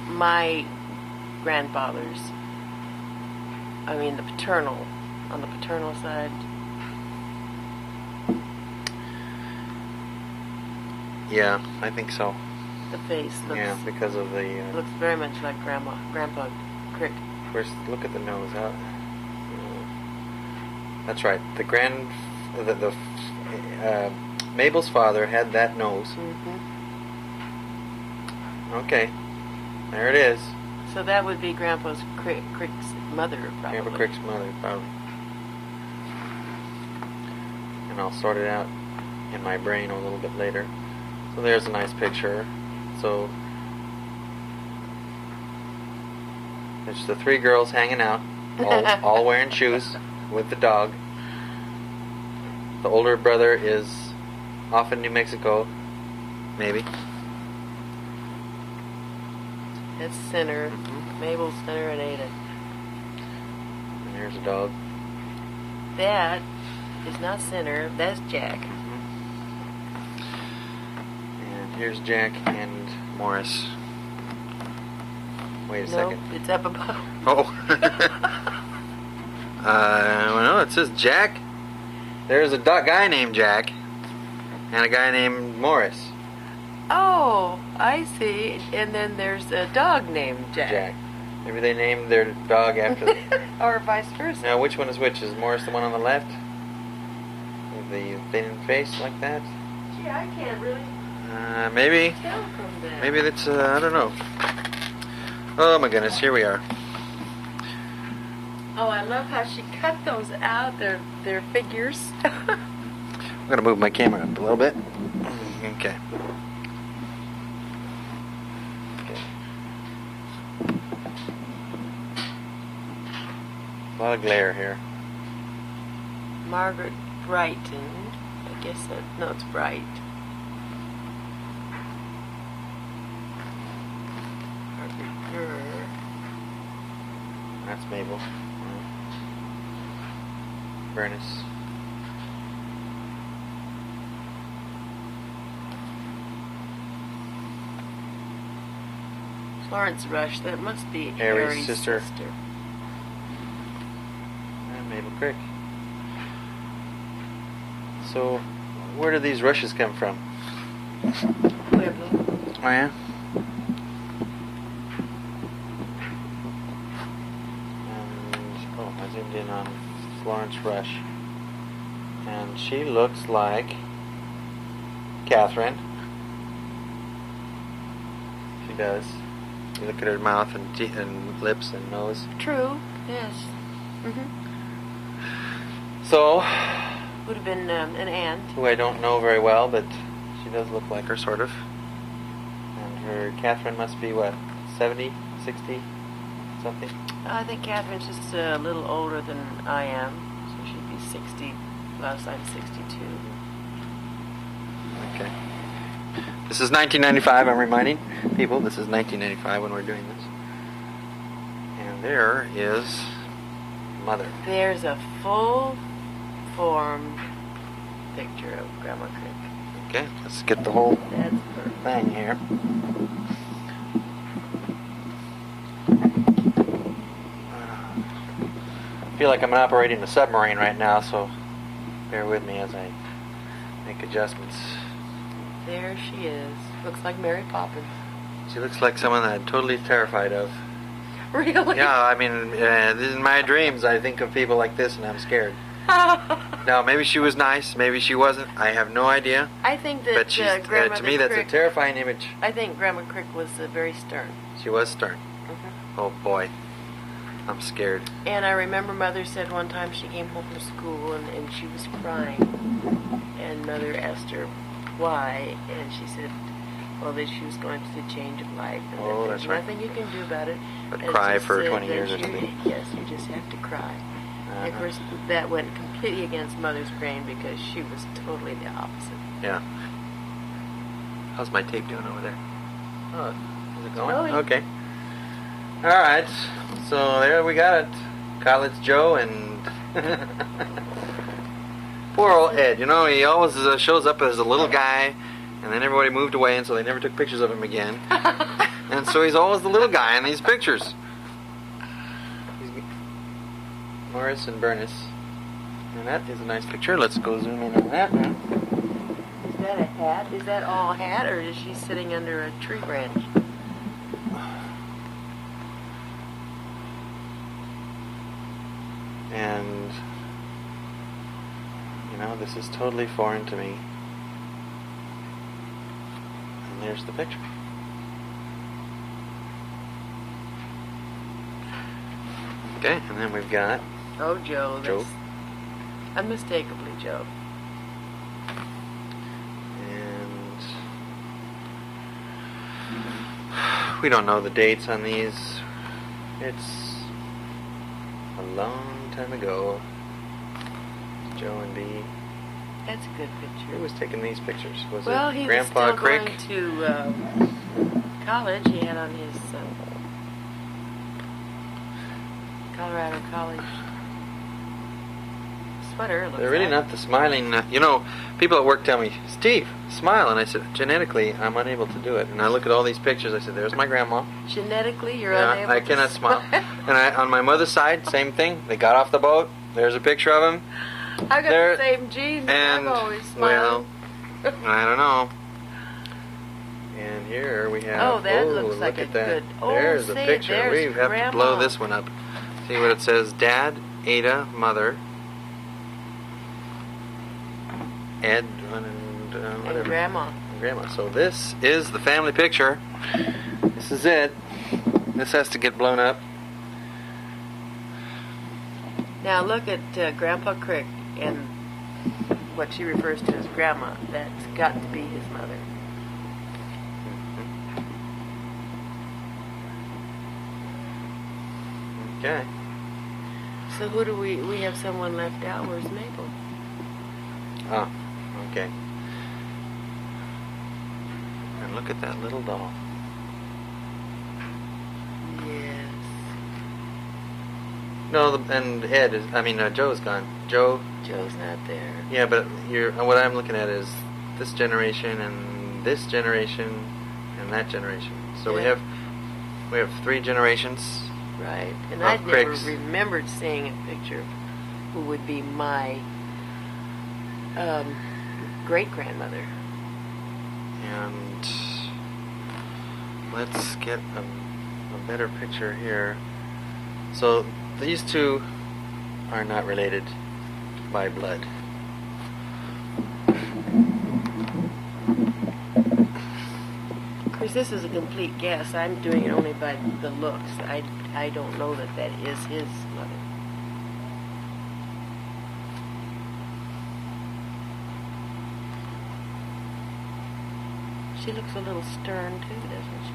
my grandfather's? I mean, the paternal, on the paternal side. Yeah, I think so. The face looks, Yeah, because of the. looks very much like Grandpa Crick. Of course, look at the nose. That's right. The Mabel's father had that nose. Mm-hmm. Okay, there it is. So that would be Grandpa's Crick's mother, probably. Grandpa Crick's mother, probably. And I'll sort it out in my brain a little bit later. So there's a nice picture. So it's the 3 girls hanging out, all wearing shoes with the dog. The older brother is off in New Mexico, maybe. That's Sinner, Mabel, Sinner, and Ada. And here's a dog. That is not Sinner, that's Jack. And here's Jack and Morris. Wait a second. It's up above. Oh. Well, no, it says Jack. There's a guy named Jack and a guy named Morris. Oh, I see. And then there's a dog named Jack. Maybe they named their dog after. Or vice versa. Now, which one is which? Is Morris the one on the left? With the thin face like that? Gee, I can't really Maybe. tell from that. Maybe that's, I don't know. Oh my goodness, here we are. Oh, I love how she cut those out. They're figures. I'm going to move my camera up a little bit. Okay. A lot of glare here. Margaret Brighton. I guess that, no, it's Bright. Margaret Gurr. That's Mabel. Bernice. Florence Rush. That must be Harry's Harry's sister. sister. And Mabel Crick. So, where do these rushes come from? Pueblo. Oh yeah. And I zoomed in on Florence Rush, and she looks like Catherine. She does. You look at her mouth and teeth and lips and nose. True. Yes. So, would have been an aunt. Who I don't know very well, but she does look like her, sort of. And her Catherine must be what, 70, 60, something? I think Catherine's just a little older than I am, so she'd be 60 plus. I'm 62. Okay. This is 1995. I'm reminding people this is 1995 when we're doing this. And there is Mother. There's a full-form picture of Grandma Crick. Okay, let's get the whole That's perfect. thing here. I feel like I'm operating a submarine right now, so bear with me as I make adjustments. There she is. Looks like Mary Poppins. She looks like someone that I'm totally terrified of. Really? Yeah, I mean, in my dreams, I think of people like this, and I'm scared. Now, maybe she was nice, maybe she wasn't. I have no idea. I think that But she's, Grandmother to me, that's Crick, a terrifying image. I think Grandma Crick was very stern. She was stern. Oh boy, I'm scared. And I remember Mother said one time she came home from school and she was crying. And Mother asked her why, and she said, well, that she was going through a change of life. And Oh, that that's there's right. nothing you can do about it. But And cry she for said 20 that years or you- something. Yes, you just have to cry. And of course, that went completely against Mother's grain because she was totally the opposite. Yeah. How's my tape doing over there? Oh, is it going? Going. Okay. All right. So there we got it. College Joe and poor old Ed. You know, he always shows up as a little guy, and then everybody moved away, and so they never took pictures of him again. And so he's always the little guy in these pictures. Morris and Bernice. And that is a nice picture. Let's go zoom in on that one. Is that a hat? Is that all a hat, or is she sitting under a tree branch? And, you know, this is totally foreign to me. And there's the picture. Okay, and then we've got Oh, Joe. Joe. That's unmistakably Joe. And we don't know the dates on these. It's a long time ago. Joe and B. That's a good picture. Who was taking these pictures? Was Well, it he Grandpa was still Crick? going to college. He had on his Colorado College sweater. It looks They're really like. not the smiling. You know, people at work tell me, Steve, smile. And I said, genetically, I'm unable to do it. And I look at all these pictures. I said, there's my grandma. Genetically, you're Yeah, unable I to cannot smile. And on my mother's side, same thing. They got off the boat. There's a picture of him. I got There- the same genes. And, I'm always well, smiling. I don't know. And here we have. Oh, that looks like look a at that. good- oh, There's the say, picture. there's We have to blow Grandma. this one up. See what it says: Dad, Ada, Mother, Ed, and whatever. And Grandma. And Grandma. So this is the family picture. This is it. This has to get blown up. Now look at Grandpa Crick and what she refers to as Grandma. That's got to be his mother. Okay. So who do we have someone left out? Where's Mabel? Oh, okay. And look at that little doll. Yes. No, and Ed is. I mean, Joe's gone. Joe. Joe's not there. Yeah, but what I'm looking at is this generation and this generation and that generation. So Yeah. we have 3 generations. Right. And Of I'd never Crick's. remembered seeing a picture of who would be my great grandmother. And let's get a better picture here. So these two are not related by blood. Of course, this is a complete guess. I'm doing it only by the looks. I don't know that that is his mother. She looks a little stern too, doesn't she?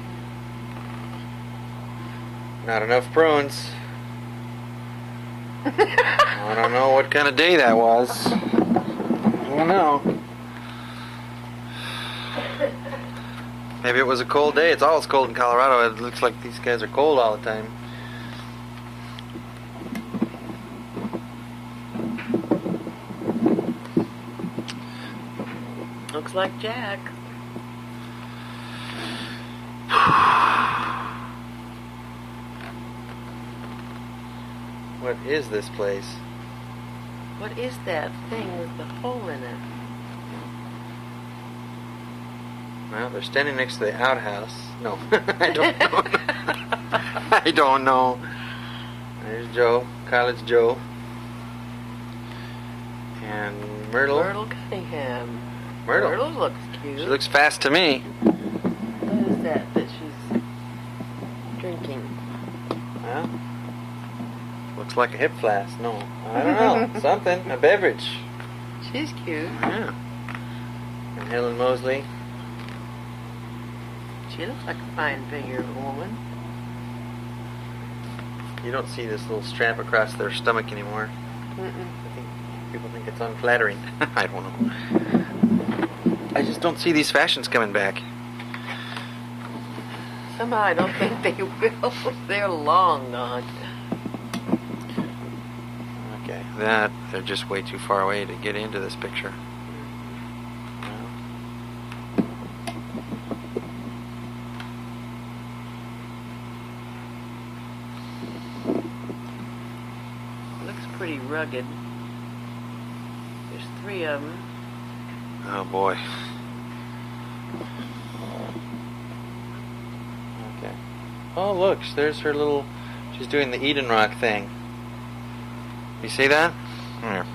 Not enough prunes. I don't know what kind of day that was. I don't know. Maybe it was a cold day. It's always cold in Colorado. It looks like these guys are cold all the time. Looks like Jack. What is this place? What is that thing with the hole in it? Well, they're standing next to the outhouse. No, I don't know. I don't know. There's Joe, College Joe, and Myrtle. Myrtle Cunningham. Myrtle. Myrtle looks cute. She looks fast to me. What is that she's drinking? Well, looks like a hip flask. No, I don't know. Something, a beverage. She's cute. Yeah. And Helen Mosley. She looks like a fine figure of a woman. You don't see this little strap across their stomach anymore. I think people think it's unflattering. I don't know. I just don't see these fashions coming back. Somehow I don't think they will. They're long gone. Okay, they're just way too far away to get into this picture. Looks pretty rugged. There's 3 of them. Oh boy. Okay. Oh look, there's her little, she's doing the Eden Rock thing. You see that? Here.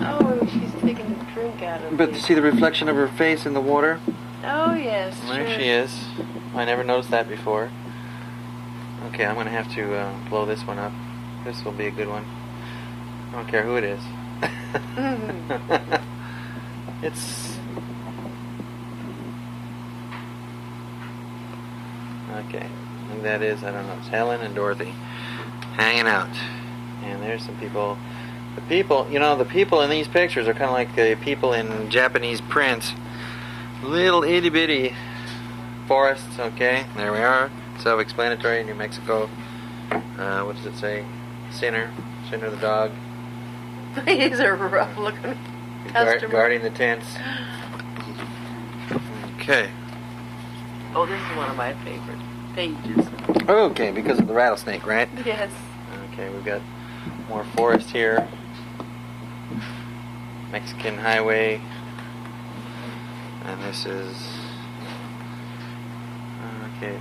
Oh, she's taking a drink out of But it. you see the reflection of her face in the water? Oh, yes, There sure. she is. I never noticed that before. Okay, I'm going to have to blow this one up. This will be a good one. I don't care who it is. It's... Okay. And that is, I don't know, it's Helen and Dorothy hanging out. And there's some people. The people, you know, the people in these pictures are kind of like the people in Japanese prints. Little itty bitty forests, okay? There we are. Self-explanatory, New Mexico. What does it say? Sinner the dog. He's a rough looking customer. Guarding the tents. Okay. Oh, this is one of my favorite pages. Okay, because of the rattlesnake, right? Yes. Okay, we've got more forest here. Mexican highway. And this is... Okay.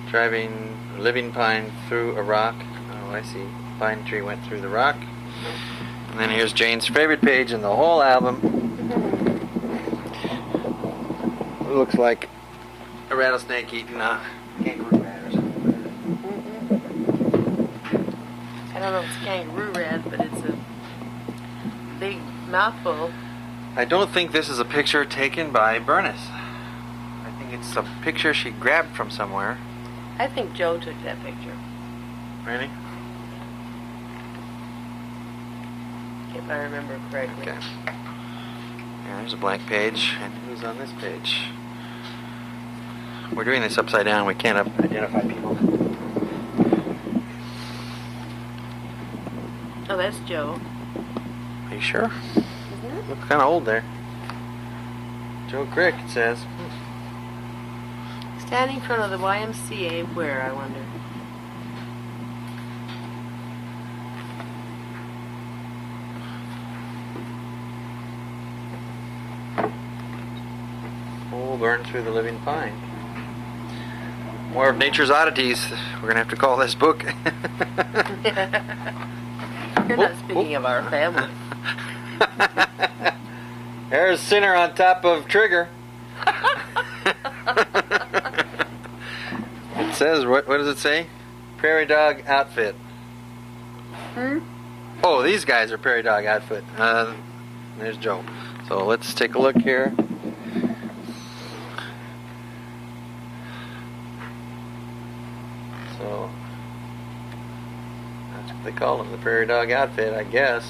Driving a living pine through a rock. Oh, I see. Pine tree went through the rock. And then here's Jane's favorite page in the whole album. It looks like a rattlesnake eating a kangaroo rat or something. I don't know if it's kangaroo rat, but it's a big mouthful. I don't think this is a picture taken by Bernice. I think it's a picture she grabbed from somewhere. I think Joe took that picture, Really? if I remember correctly. Okay. There's a blank page. And who's on this page? We're doing this upside down. We can't identify people. Oh, that's Joe. Are you sure? Mm-hmm. Looks kind of old there. Joe Crick, it says. Standing in front of the YMCA, where, I wonder? Oh, burn through the living pine. More of Nature's Oddities. We're gonna have to call this book. You're not speaking of our family. There's Sinner on top of Trigger. It says, what does it say? Prairie dog outfit. Oh, these guys are prairie dog outfit. There's Joe. So let's take a look here. So that's what they call them, the prairie dog outfit, I guess.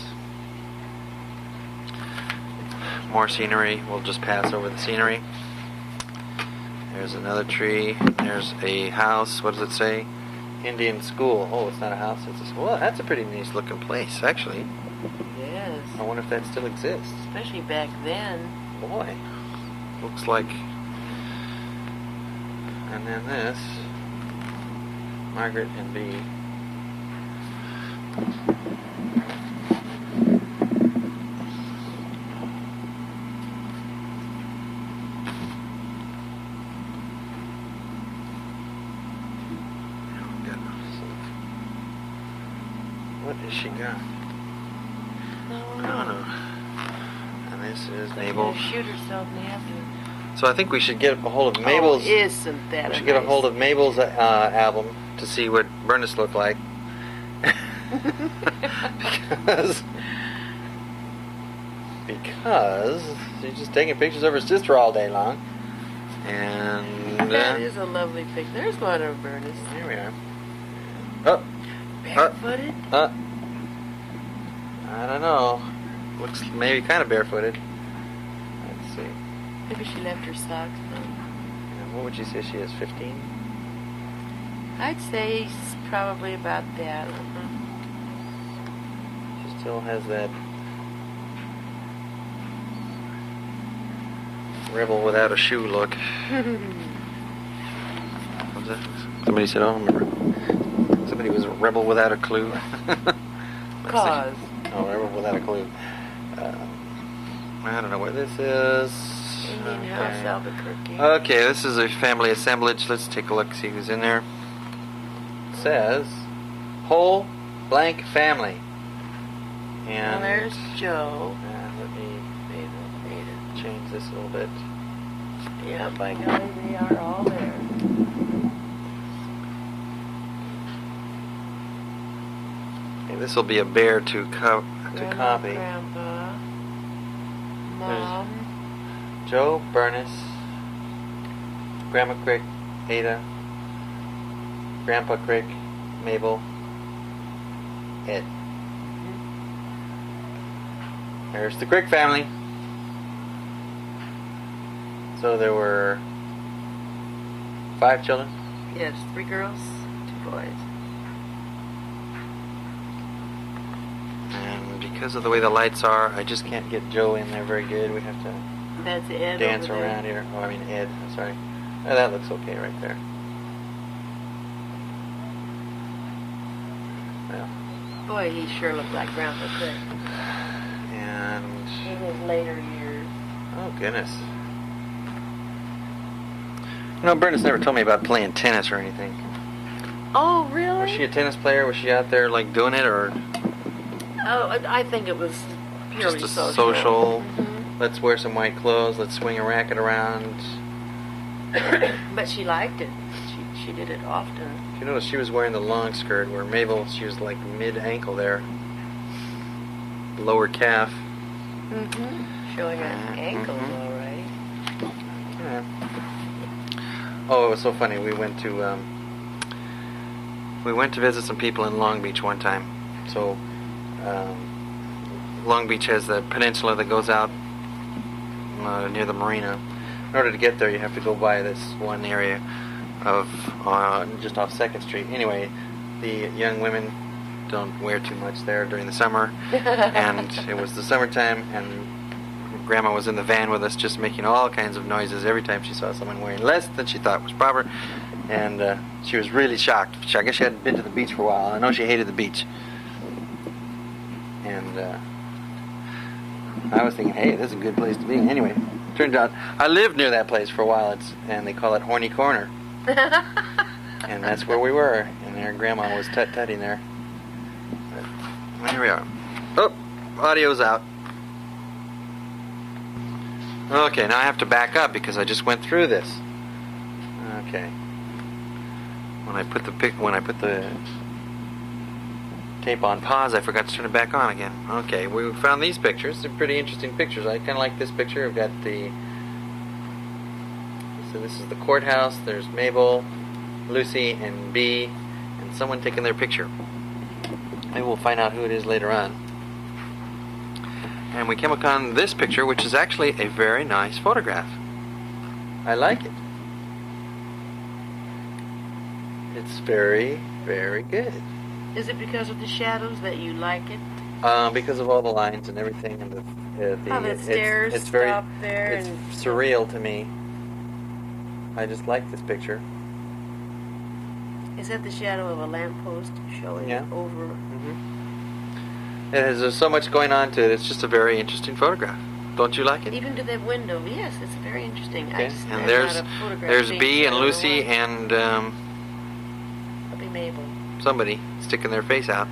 More scenery. We'll just pass over the scenery. There's another tree. There's a house. What does it say? Indian school. Oh, it's not a house, it's a school. Well, that's a pretty nice looking place, actually. Yes. I wonder if that still exists. Especially back then. Boy. Looks like. And then this. Margaret and B. What has she got? No. And this is Mabel. Shoot herself in the afternoon. So I think we should get a hold of Mabel's. Oh, isn't that we should get a hold of Mabel's album to see what Bernice looked like. because she's just taking pictures of her sister all day long. And that is a lovely picture. There's one of Bernice. Here we are. Oh. Barefooted? I don't know. Looks maybe kind of barefooted. Let's see. Maybe she left her socks on. And what would you say she is, 15? I'd say probably about that. She still has that rebel without a shoe look. What was that? Somebody said, I don't remember. Somebody was a rebel without a clue. Cause. Oh, rebel without a clue. I don't know where this is. Indian House, Albuquerque. Okay, this is a family assemblage. Let's take a look, see who's in there. It says, whole blank family. And well, there's Joe. let me change this a little bit. Yeah, by golly, they are all there. Okay, this will be a bear to copy. Grandpa, Mom, Joe, Bernice, Grandma Crick, Ada, Grandpa Crick, Mabel, Ed. There's the Crick family. So there were 5 children? Yes, 3 girls, 2 boys. And because of the way the lights are, I just can't get Joe in there very good. We have to That's Ed dance over around there. here. Oh, I mean Ed, I'm sorry. Oh, that looks okay right there. Well. Boy, he sure looked like Grandpa Crick. And In his later years. oh goodness. You know, Bernice never told me about playing tennis or anything. Oh, really? Was she a tennis player? Was she out there like doing it, or Oh, I think it was purely just a social. Let's wear some white clothes. Let's swing a racket around. But she liked it. She did it often. You notice she was wearing the long skirt, where Mabel, she was like mid-ankle there, lower calf. Showing an ankle, all right. Yeah. Oh, it was so funny. We went to visit some people in Long Beach one time. So Long Beach has the peninsula that goes out near the marina. In order to get there, you have to go by this one area of just off 2nd Street. Anyway, the young women don't wear too much there during the summer, and it was the summertime, and Grandma was in the van with us, just making all kinds of noises every time she saw someone wearing less than she thought was proper, and she was really shocked. I guess she hadn't been to the beach for a while. I know she hated the beach, and I was thinking, hey, this is a good place to be. Anyway, turned out I lived near that place for a while, and they call it Horny Corner. And that's where we were. And their grandma was tut-tutting there. But here we are. Oh, audio's out. Okay, now I have to back up because I just went through this. Okay. When I put the tape on pause, I forgot to turn it back on again. Okay, we found these pictures. They're pretty interesting pictures. I kind of like this picture. I've got the... So this is the courthouse. There's Mabel, Lucy, and Bee, and someone taking their picture. Maybe we'll find out who it is later on. And we came upon this picture, which is actually a very nice photograph. I like it. It's very, very good. Is it because of the shadows that you like it? Because of all the lines and everything, and the stairs it's very, stop there. it's surreal to me. I just like this picture. Is that the shadow of a lamppost showing over? There's so much going on to it. It's just a very interesting photograph. Don't you like it? Even to that window, yes, it's very interesting. Okay. And there's Bee and Lucy and Puppy Mabel. Somebody sticking their face out.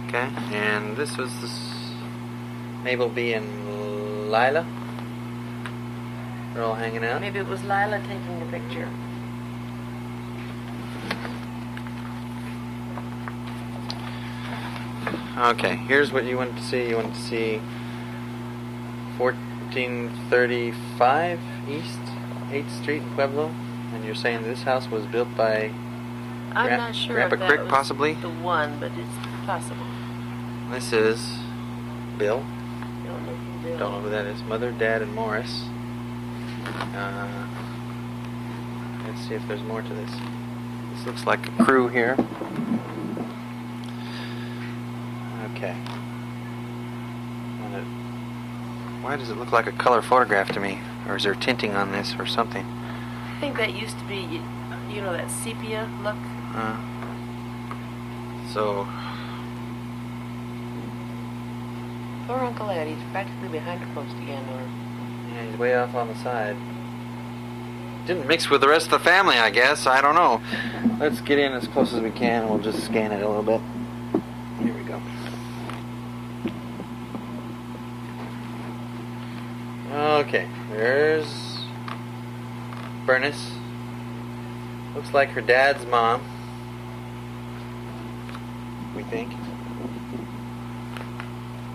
Okay, and this was Mabel, Bee, and Lila. They're all hanging out. Maybe it was Lila taking the picture. Okay, here's what you wanted to see. You wanted to see 1435 East 8th Street in Pueblo, and you're saying this house was built by I'm not sure Grandpa if that Crick, was possibly? the one, but it's possible. This is Bill. Don't know who Bill. Don't know who that is. Mother, Dad, and Morris. Let's see if there's more to this. This looks like a crew here. Okay. Why does it look like a color photograph to me? Or is there tinting on this or something? I think that used to be, you know, that sepia look. So... Poor Uncle Ed, he's practically behind the post again, or... Yeah, he's way off on the side. Didn't mix with the rest of the family, I guess. I don't know. Let's get in as close as we can and we'll just scan it a little bit. Here we go. Okay, there's Bernice. Looks like her dad's mom, we think.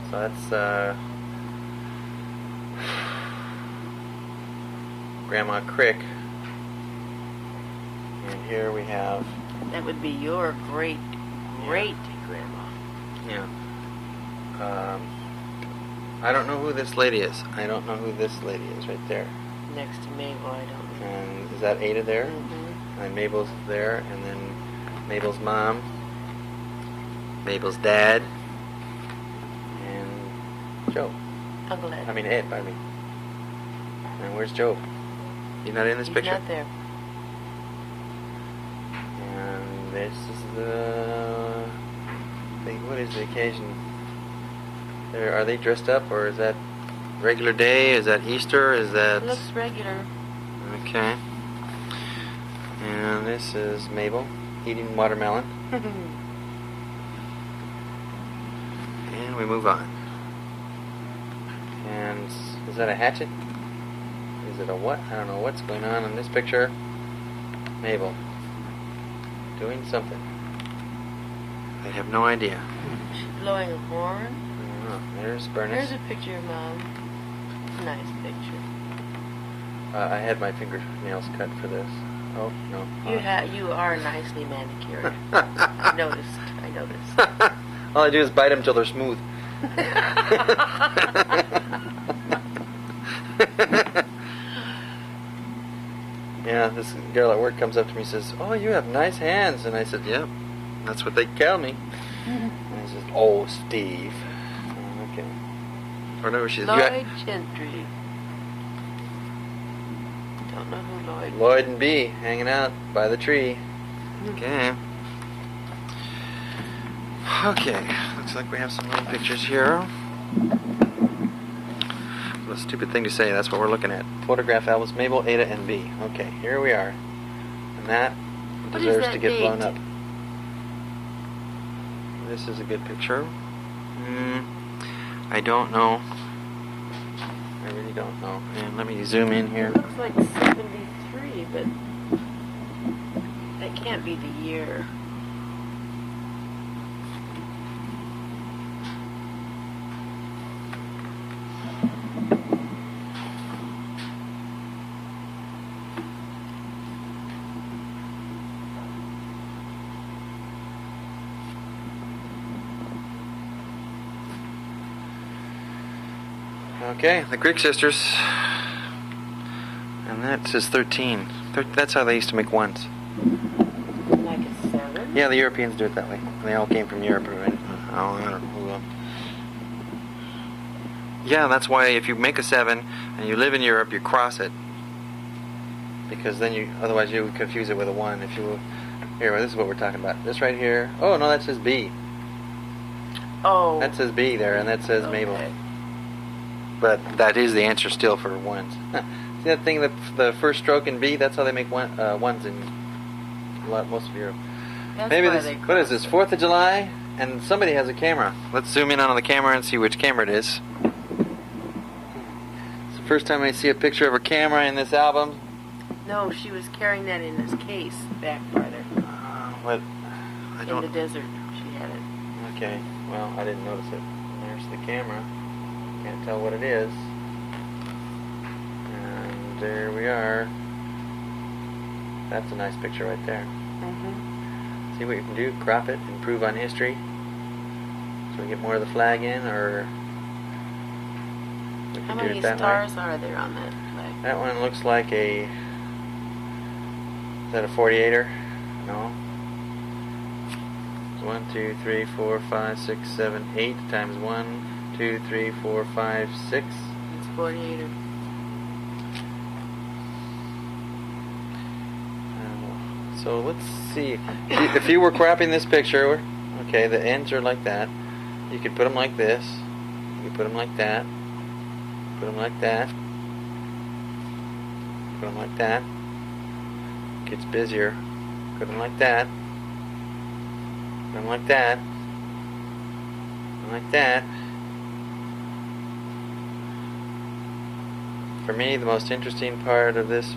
So that's Grandma Crick. And here we have... That would be your great-grandma. Yeah. I don't know who this lady is. I don't know who this lady is right there. Next to Mabel, I don't know. And is that Ada there? Mm-hmm. And Mabel's there, and then Mabel's mom, Mabel's dad, and Joe. Uncle Ed. I mean Ed, pardon me. And where's Joe? He's not in this picture? He's not there. And this is the... What is the occasion? Are they dressed up, or is that regular day? Is that Easter? Is that... It looks regular. Okay. And this is Mabel eating watermelon. And we move on. And is that a hatchet? Is it a what? I don't know what's going on in this picture. Mabel doing something. I have no idea. She's blowing a horn. Oh, there's Bernice. Here's a picture of Mom. Nice picture. I had my fingernails cut for this. Oh, no. You are nicely manicured. I noticed. All I do is bite them till they're smooth. Yeah, this girl at work comes up to me and says, "Oh, you have nice hands." And I said, "Yep, that's what they tell me." And he says, "Oh, Steve." Okay. Or no, she's Lloyd Gentry. Don't know who Lloyd and Bee hanging out by the tree. Okay. Okay, looks like we have some little pictures here. What a stupid thing to say, that's what we're looking at. Photograph albums, Mabel, Ada, and Bee. Okay, here we are. And that What is deserves that to get blown date? up. This is a good picture. I don't know. I really don't know. And let me zoom in here. It looks like 73, but that can't be the year. Okay, the Creek Sisters. And that says 13. That's how they used to make ones. Like a 7? Yeah, the Europeans do it that way. They all came from Europe, right? Oh, I don't know. Yeah, that's why if you make a 7 and you live in Europe, you cross it. Because then otherwise you would confuse it with a 1. If you, here, this is what we're talking about. This right here. Oh, no, that says B. Oh. That says B there, and that says okay. Mabel. But that is the answer still for ones. See that thing, the first stroke in B? That's how they make ones in most of Europe. That's Maybe why this. they What is this? 4th of July, and somebody has a camera. Let's zoom in on the camera and see which camera it is. It's the first time I see a picture of a camera in this album. No, she was carrying that in this case back farther. What? I In don't. the desert, she had it. Okay. Well, I didn't notice it. There's the camera. Can't tell what it is. And there we are. That's a nice picture right there. See what you can do? Crop it, improve on history. So we get more of the flag in, or we How can do many it that stars way. are there on that flag? That one looks like a... Is that a 48er? No. 1, 2, 3, 4, 5, 6, 7, 8 times 1, 2, 3, 4, 5, 6. It's 48. So let's see. If you were cropping this picture, okay, the ends are like that. You could put them like this. You could put them like that. Put them like that. Put them like that. Gets busier. Put them like that. Put them like that. Put them like that. For me, the most interesting part of this,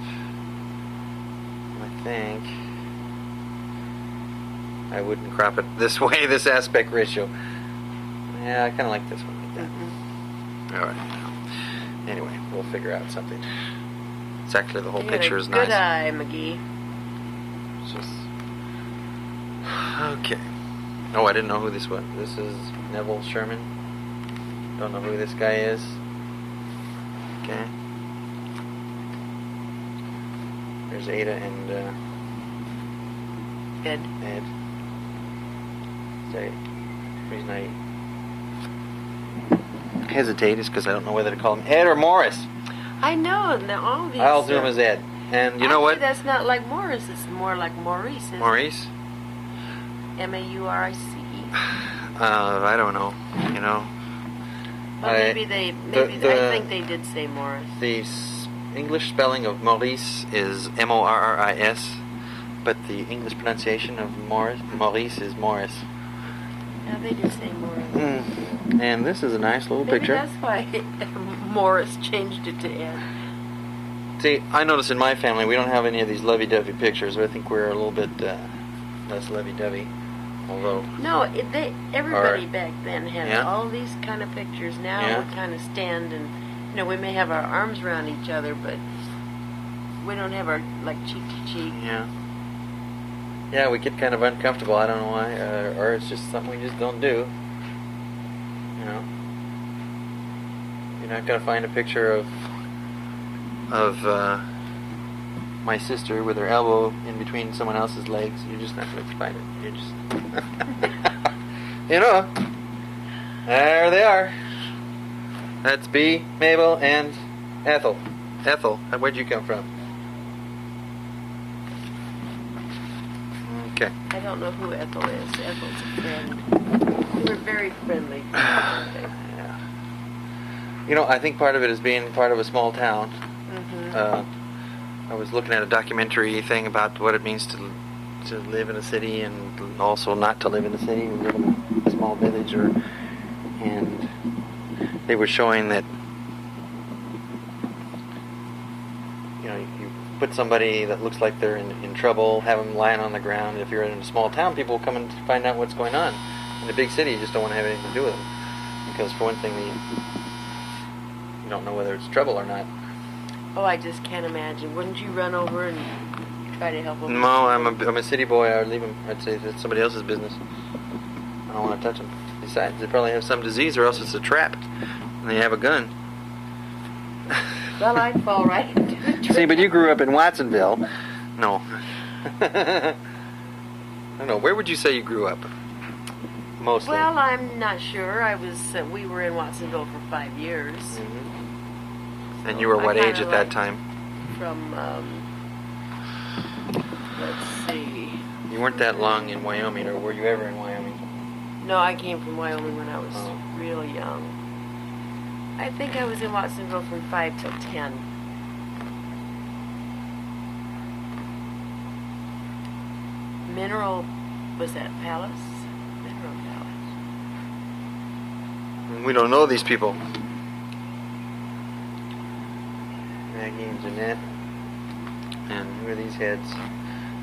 I think, I wouldn't crop it this way, this aspect ratio. Yeah, I kind of like this one like that. Alright. Anyway, we'll figure out something. It's actually, the whole picture is nice. Good eye, McGee. It's just... Okay. Oh, I didn't know who this was. This is Neville Sherman. Don't know who this guy is. Okay. There's Ada and Ed. Ed. The reason I hesitate is because I don't know whether to call him Ed or Morris. I know. All these. I'll do him as Ed. And you know what? That's not like Morris. It's more like Maurice. Isn't Maurice? Maurice. I don't know. You know. Well, I think they did say Morris. The English spelling of Maurice is Morris, but the English pronunciation of Maurice is Morris. Yeah, they did say Morris. And this is a nice little Maybe picture. that's why Morris changed it to Ed. See, I notice in my family we don't have any of these lovey-dovey pictures. I think we're a little bit less lovey-dovey. Although no, everybody back then had all these kind of pictures. Now we kind of stand and we may have our arms around each other, but we don't have our cheek to cheek. Yeah, we get kind of uncomfortable. I don't know why, or it's just something we just don't do. You know, you're not gonna find a picture of my sister with her elbow in between someone else's legs. You're just not going to find it. You're just, there they are. That's B, Mabel, and Ethel. Ethel, where'd you come from? Okay. I don't know who Ethel is. Ethel's a friend. They were very friendly. Yeah. You know, I think part of it is being part of a small town. I was looking at a documentary thing about what it means to live in a city and also not to live in a city, live in a small village, and they were showing that you put somebody that looks like they're in trouble, have them lying on the ground. If you're in a small town, people will come and find out what's going on. In a big city, you just don't want to have anything to do with them because, for one thing, you don't know whether it's trouble or not. Oh, I just can't imagine. Wouldn't you run over and try to help them? No, I'm a city boy. I would leave them. I'd say that's somebody else's business. I don't want to touch them. Besides, they probably have some disease, or else it's a trap, and they have a gun. Well, I'd fall right into the trap. See, but you grew up in Watsonville. No. I don't know. Where would you say you grew up? Mostly. Well, I'm not sure. We were in Watsonville for 5 years. Mm-hmm. And you were what age at that time? From, let's see. You weren't that long in Wyoming, or were you ever in Wyoming? No, I came from Wyoming when I was real young. I think I was in Watsonville from 5 till 10. Mineral, was that Palace? Mineral Palace. We don't know these people. Maggie and Jeanette. And who are these heads?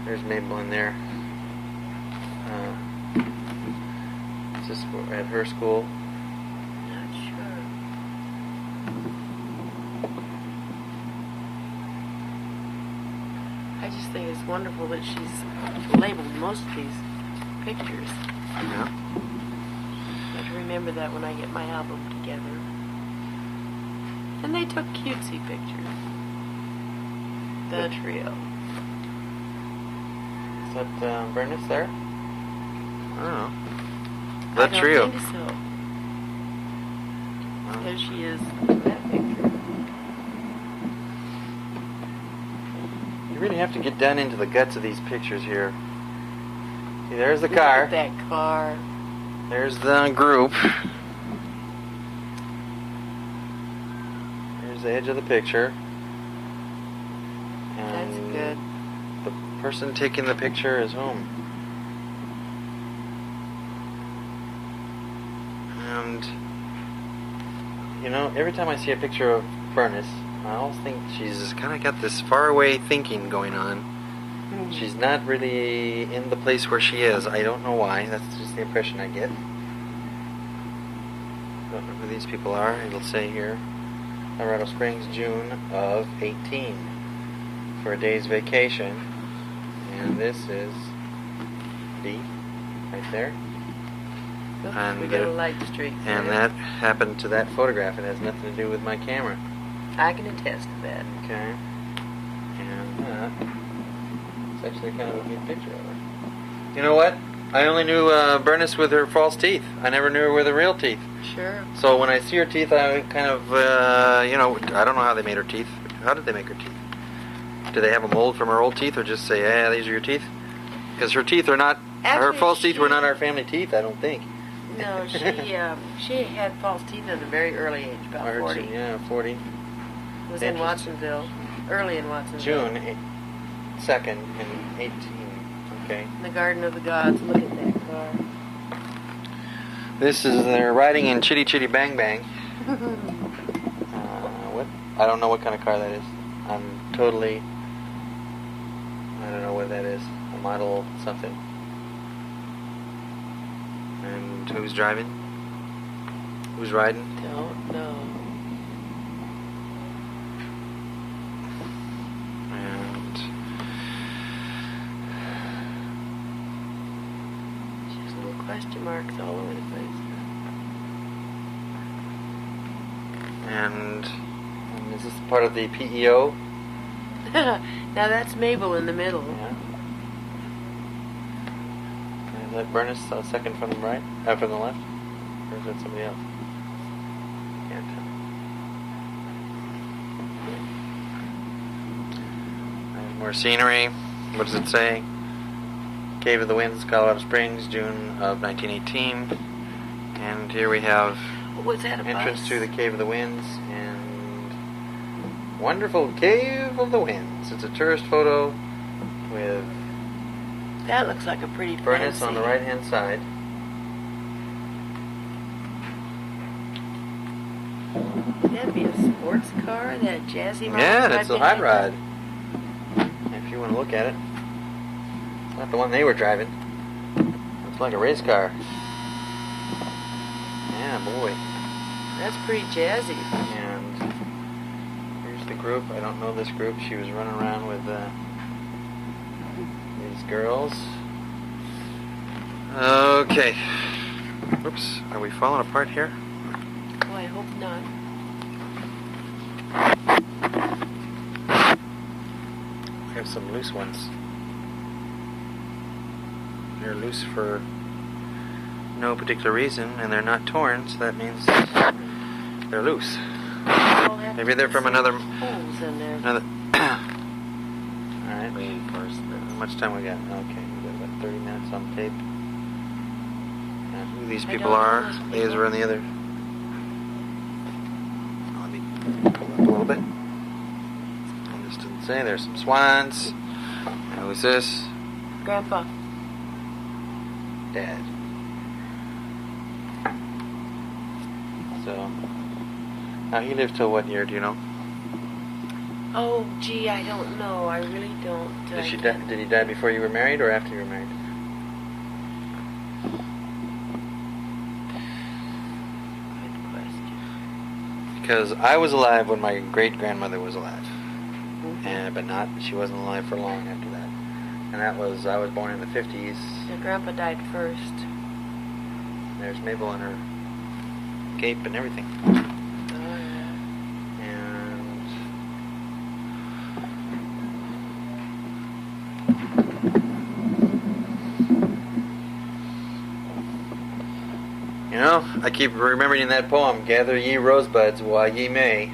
There's Mabel in there. Is this at her school? Not sure. I just think it's wonderful that she's labeled most of these pictures. Yeah. I have to remember that when I get my album together. And they took cutesy pictures. The trio. Is that Bernice there? I don't know. I don't think so. Well. There she is in that picture. You really have to get down into the guts of these pictures here. See, there's the Look car. at that car. There's the group. There's the edge of the picture. And That's good. the person taking the picture is whom? And, every time I see a picture of Bernice, I always think she's kind of got this faraway thinking going on. Mm-hmm. She's not really in the place where she is. I don't know why. That's just the impression I get. Don't know who these people are. It'll say here, Colorado Springs, June of 18, for a day's vacation. And this is D, right there. Oops, And we got a light streak there. And that happened to that photograph. It has nothing to do with my camera. I can attest to that. Okay. And that. It's actually kind of a good picture of her. You know what? I only knew Bernice with her false teeth. I never knew her with her real teeth. Sure. So when I see her teeth, I kind of, I don't know how they made her teeth. How did they make her teeth? Do they have a mold from her old teeth, or just say, yeah, these are your teeth? Because her teeth are not, her false teeth were not our family teeth, I don't think. No, she had false teeth at a very early age, about 40. Yeah, 40. Was in Watsonville, early in Watsonville. June 2nd in 18. Okay. In the Garden of the Gods. Look at that car. This is they're riding in Chitty Chitty Bang Bang. What? I don't know what kind of car that is. I don't know what that is. A model something. And who's driving? Who's riding? Don't know. And Just little question marks all over the place. And is this part of the PEO? Now that's Mabel in the middle. Yeah. Is that Bernice second from the right? From the left? Or is that somebody else? Can't tell. There's more scenery. What does it say? Cave of the Winds, Colorado Springs, June of 1918. And here we have Was that a entrance bus? to the Cave of the Winds, and Wonderful Cave of the Winds. It's a tourist photo with That looks like a pretty Bernice fancy. on the right-hand side. That'd be a sports car, that jazzy model. Yeah, right that's a behind hot that. rod. If you want to look at it. It's not the one they were driving. It's like a race car. Yeah, boy. That's pretty jazzy. And here's the group. I don't know this group. She was running around with these girls. Okay. Oops. Are we falling apart here? Oh, I hope not. I have some loose ones. They're loose for no particular reason, and they're not torn, so that means they're loose. I'll have Maybe to they're put from some another. holes in there. All right. How much time we got? Okay, we got about 30 minutes on tape. And who these I people don't know are? those These people. are in the other. Let me pull up a little bit. I just didn't say. There's some swans. Who's this? Grandpa. Dad. So, now he lived till what year? Do you know? Oh, gee, I don't know. I really don't. Did he die before you were married or after you were married? Good question. Because I was alive when my great grandmother was alive, Mhm. but not. She wasn't alive for long after that. And I was born in the 50s. Your grandpa died first. There's Mabel in her cape and everything. Oh, yeah. And you know, I keep remembering that poem, "Gather ye rosebuds while ye may."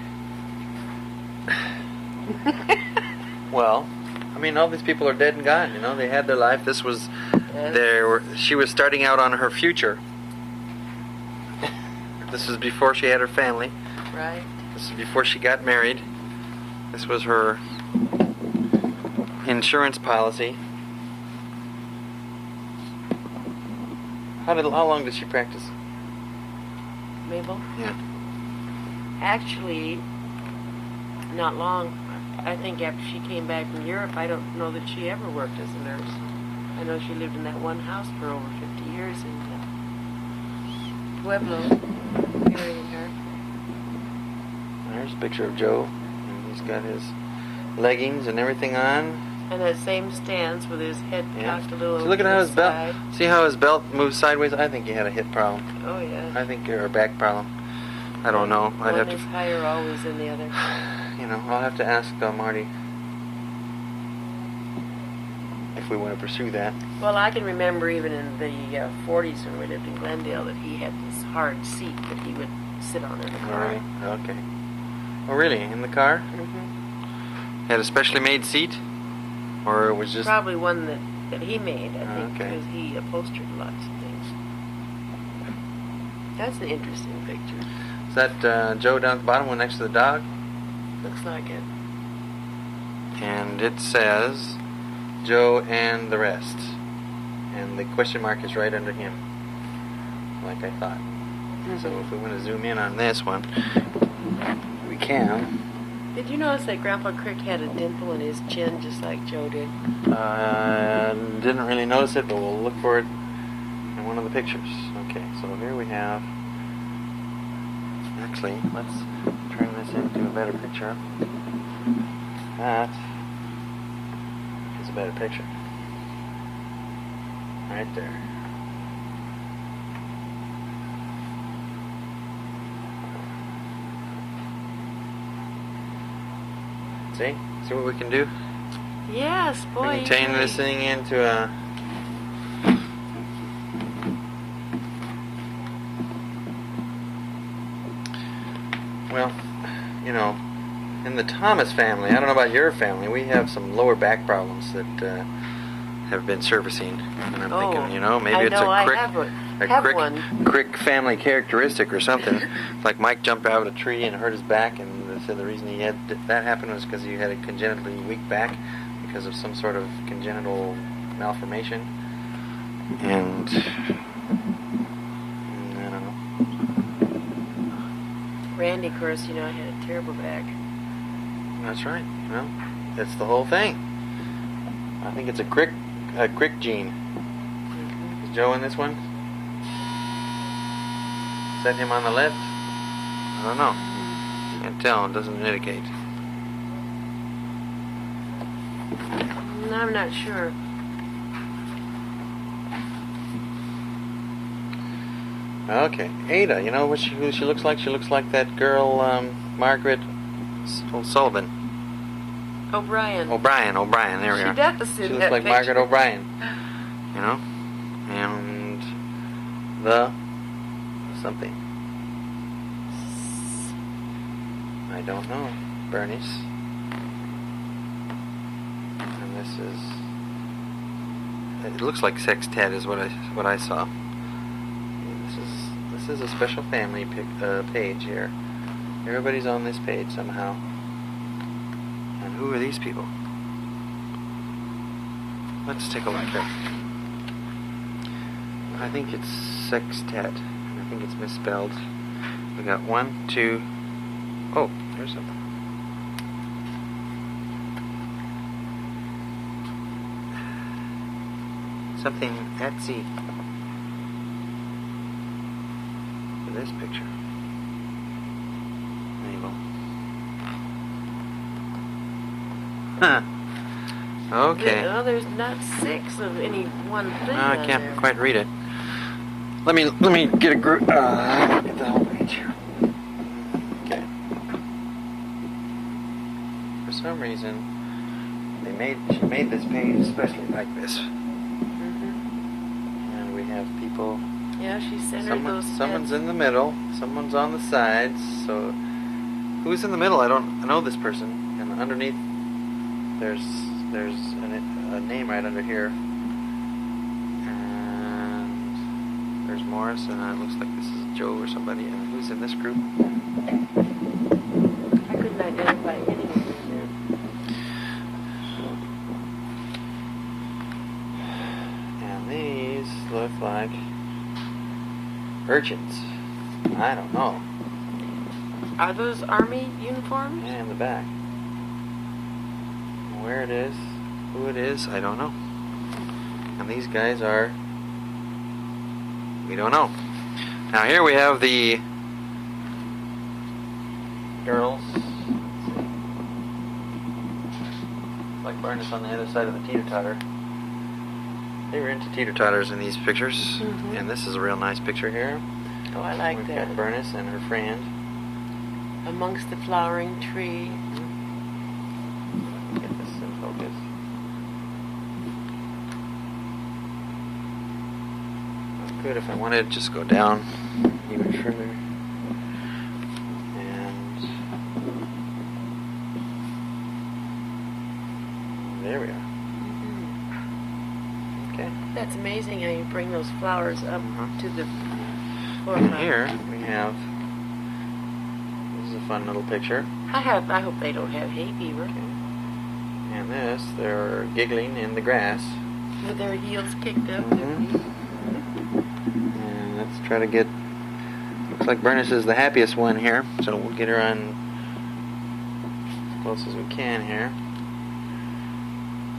Well, I mean, all these people are dead and gone. You know, they had their life. This was she was starting out on her future. This was before she had her family. Right. This is before she got married. This was her insurance policy. How long did she practice? Mabel? Yeah. Actually, not long. I think after she came back from Europe, I don't know that she ever worked as a nurse. I know she lived in that one house for over 50 years in Pueblo, marrying her. There's a picture of Joe. And he's got his leggings and everything on. And that same stance with his head Yeah. cocked a little So look at to how the his belt. side. See how his belt moves sideways? I think he had a hip problem. Oh, yeah. I think or a back problem. I don't know. I'd have One to. is higher always than the other. You know, I'll have to ask Marty if we want to pursue that. Well, I can remember even in the 40s when we lived in Glendale that he had this hard seat that he would sit on in the All car. right. Okay. Oh, really? In the car? Mm-hmm. Had a specially made seat, or it was just Probably one that he made, I think, Okay. because he upholstered lots of things. That's an interesting picture. Is that Joe down at the bottom one next to the dog? Looks like it. And it says Joe and the rest. And the question mark is right under him, like I thought. So if we want to zoom in on this one, we can. Did you notice that Grandpa Crick had a dimple in his chin just like Joe did? Didn't really notice it, but we'll look for it in one of the pictures. Okay, so here we have. Actually, let's turn this into a better picture. That is a better picture. Right there. See? See what we can do? Yes, boy. We can turn you this really- thing into a... Well, you know, in the Thomas family, I don't know about your family, we have some lower back problems that have been servicing. And I'm thinking, you know, maybe I it's know a I crick. have have one. Crick family characteristic or something. Like Mike jumped out of a tree and hurt his back, and they said the reason he had that happen was because he had a congenitally weak back because of some sort of congenital malformation. And I don't know. Randy, of course, had a terrible back. That's right. Well, that's the whole thing. I think it's a crick gene. Is Joe in this one? Is that him on the left? I don't know. Can't tell. It doesn't indicate. I'm not sure. Okay, Ada. You know who she looks like? She looks like that girl, Margaret Sullivan. O'Brien. There we are. She does. She looks like Margaret O'Brien. You know, and the something. I don't know. Bernice. And this is. It looks like Sextet is what I saw. This is a special family page here. Everybody's on this page somehow. And who are these people? Let's take a look here. I think it's Sextet. I think it's misspelled. We got 1, 2. Oh, there's something. Something at sea. For this picture. Mabel. Huh. Okay. Well, there's not 6 of any one thing. I can't quite read it. Let me get a group. Get the whole page here. Okay. For some reason, she made this page especially like this. And we have people. Yeah, she centered those. Someone's in the middle. Someone's on the sides. So, who's in the middle? I know this person. And underneath, there's a name right under here. And there's Morris, and it looks like this is Joe or somebody. And who's in this group? I couldn't identify anyone in there. And these look like urchins. I don't know. Are those army uniforms? Yeah, in the back. Where it is, who it is, I don't know. And these guys we don't know. Now here we have the girls. Let's see. Like Bernice on the other side of the teeter-totter. They were into teeter-totters in these pictures. And this is a real nice picture here. Oh, I like We've that. got Bernice and her friend. Amongst the flowering tree. Get this in focus. Good. If I wanted to just go down even further. And there we are. Okay. That's amazing how you bring those flowers up to the forefront. And here we have. This is a fun little picture. I hope they don't have hay fever. Okay. And this, they're giggling in the grass. With their heels kicked up. And let's try to get. Looks like Bernice is the happiest one here, so we'll get her on as close as we can here.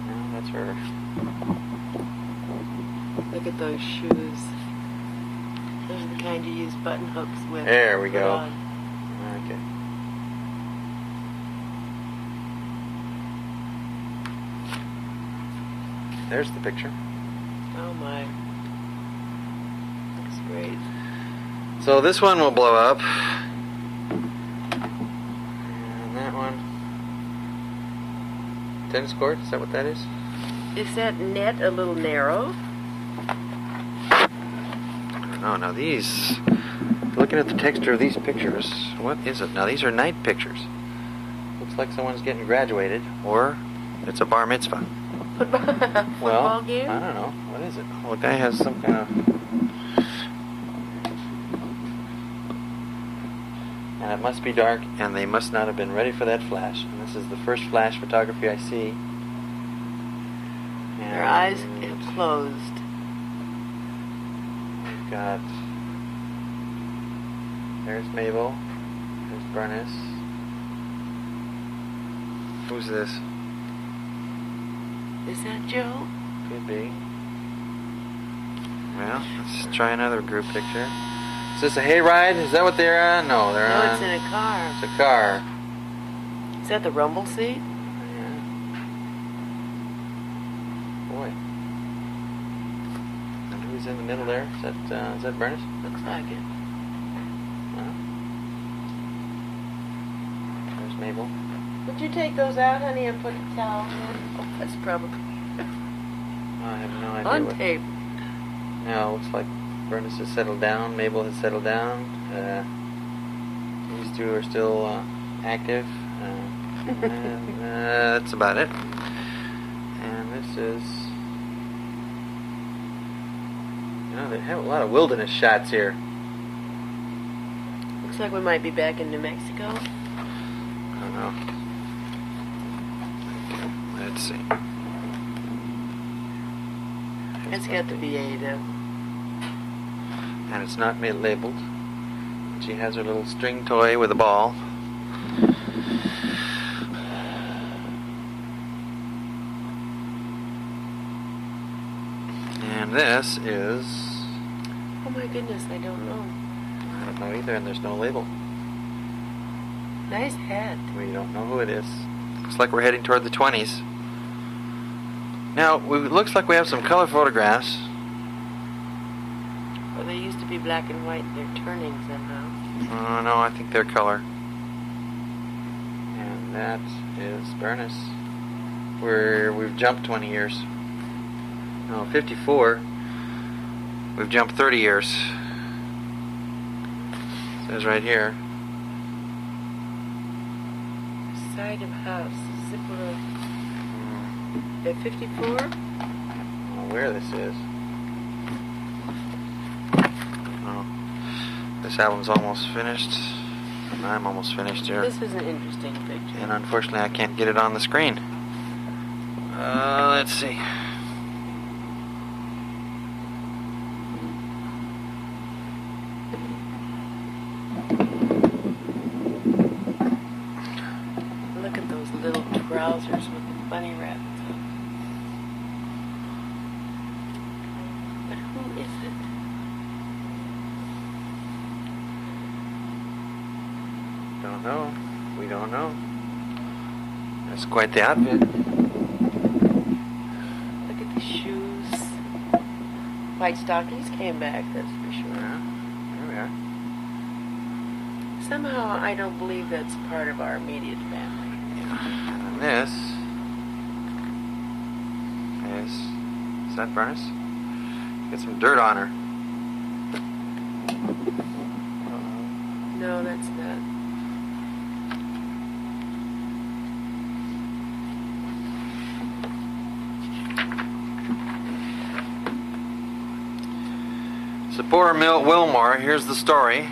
Well, that's her. Look at those shoes. Those are the kind you use button hooks with. There we go. Okay. There's the picture. Oh my. Looks great. So this one will blow up. And that one. Tennis court, is that what that is? Is that net a little narrow? I don't know. Now these, looking at the texture of these pictures, what is it? Now these are night pictures. Looks like someone's getting graduated, or it's a bar mitzvah. Football Well, game? I don't know. What is it? Well, the guy has some kind of That must be dark, and they must not have been ready for that flash. And this is the first flash photography I see. And their eyes have closed. We've got... There's Mabel. There's Bernice. Who's this? Is that Joe? Could be. Well, let's try another group picture. Is this a hayride? Is that what they're on? No, they're on... No, it's in a car. It's a car. Is that the rumble seat? Yeah. Boy. And who's in the middle there? Is that Bernice? Looks like it. Well, there's Mabel. Would you take those out, honey, and put the towel in? Oh, that's probably I have no idea. on what... tape. No, it looks like Bernice has settled down. Mabel has settled down. These two are still active. And that's about it. And this is... You know, they have a lot of wilderness shots here. Looks like we might be back in New Mexico. I don't know. Let's see. It's got the V8 up. And it's not labeled. She has her little string toy with a ball. And this is... Oh my goodness, I don't know. I don't know either, and there's no label. Nice hat. We don't know who it is. Looks like we're heading toward the 20s. Now, it looks like we have some color photographs. Well, they used to be black and white. They're turning somehow. Oh, no, I think they're color. And that is Bernice. We've jumped 20 years. No, 54. We've jumped 30 years. It says right here. Side of house. Zipper. At 54? I don't know where this is. Oh, this album's almost finished. I'm almost finished here. This is an interesting picture. And unfortunately I can't get it on the screen. Let's see. Look at those little trousers with the bunny rabbits on. But who is it? Don't know. We don't know. That's quite the outfit. Look at the shoes. White stockings came back, that's for sure. Yeah, there we are. Somehow I don't believe that's part of our immediate family. And this is that Bernice? Get some dirt on her. No, that's not. Zipporah Wilmore, here's the story.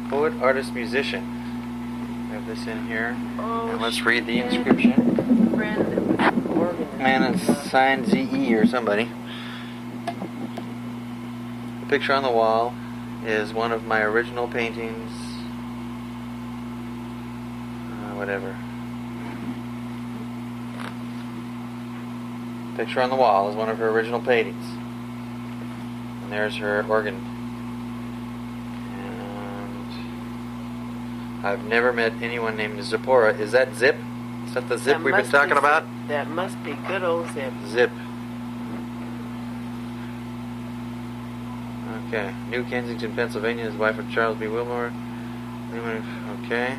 Poet, artist, musician. We have this in here. Oh, and let's read the inscription. And it's signed Z.E. or somebody. The picture on the wall is one of my original paintings. Whatever. The picture on the wall is one of her original paintings. And there's her organ. And I've never met anyone named Zipporah. Is that Zip? Is that the Zip we've been talking about? That must be good old Zip. Zip. Okay. New Kensington, Pennsylvania. His wife of Charles B. Wilmore. Okay.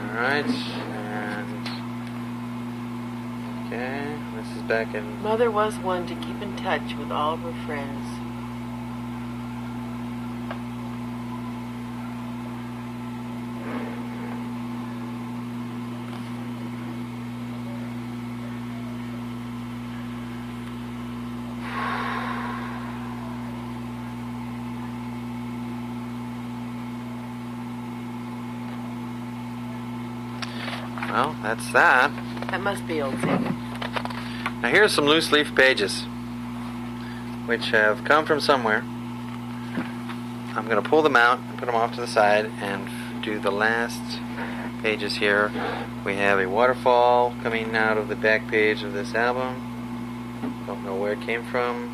Alright. And... Okay. This is back in... Mother was one to keep in touch with all of her friends. Well, that's that. That must be old Sam. Now here's some loose leaf pages, which have come from somewhere. I'm going to pull them out and put them off to the side and do the last pages here. We have a waterfall coming out of the back page of this album. Don't know where it came from.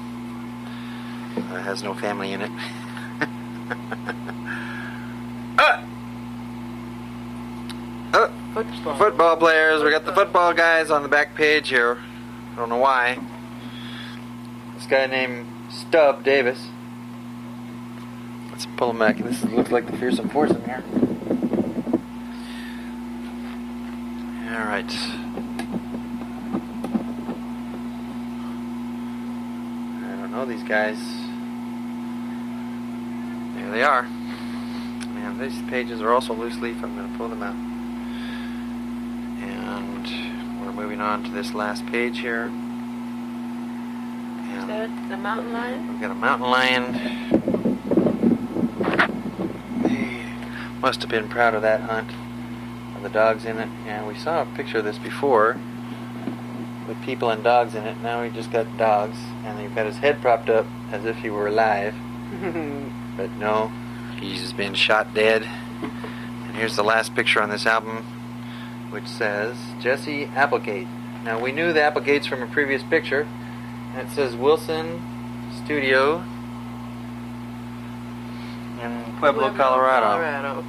It has no family in it. Football players. We got the football guys on the back page here. I don't know why. This guy named Stub Davis. Let's pull him back. This looks like the fearsome foursome here. Alright. I don't know these guys. There they are. And these pages are also loose leaf. I'm going to pull them out. And we're moving on to this last page here. Is that the mountain lion? We've got a mountain lion. They must have been proud of that hunt. And the dogs in it. And we saw a picture of this before with people and dogs in it. Now we just got dogs. And they've got his head propped up as if he were alive. But no, he's been shot dead. And here's the last picture on this album, which says Jesse Applegate. Now we knew the Applegates from a previous picture. And it says Wilson Studio in Pueblo, Colorado.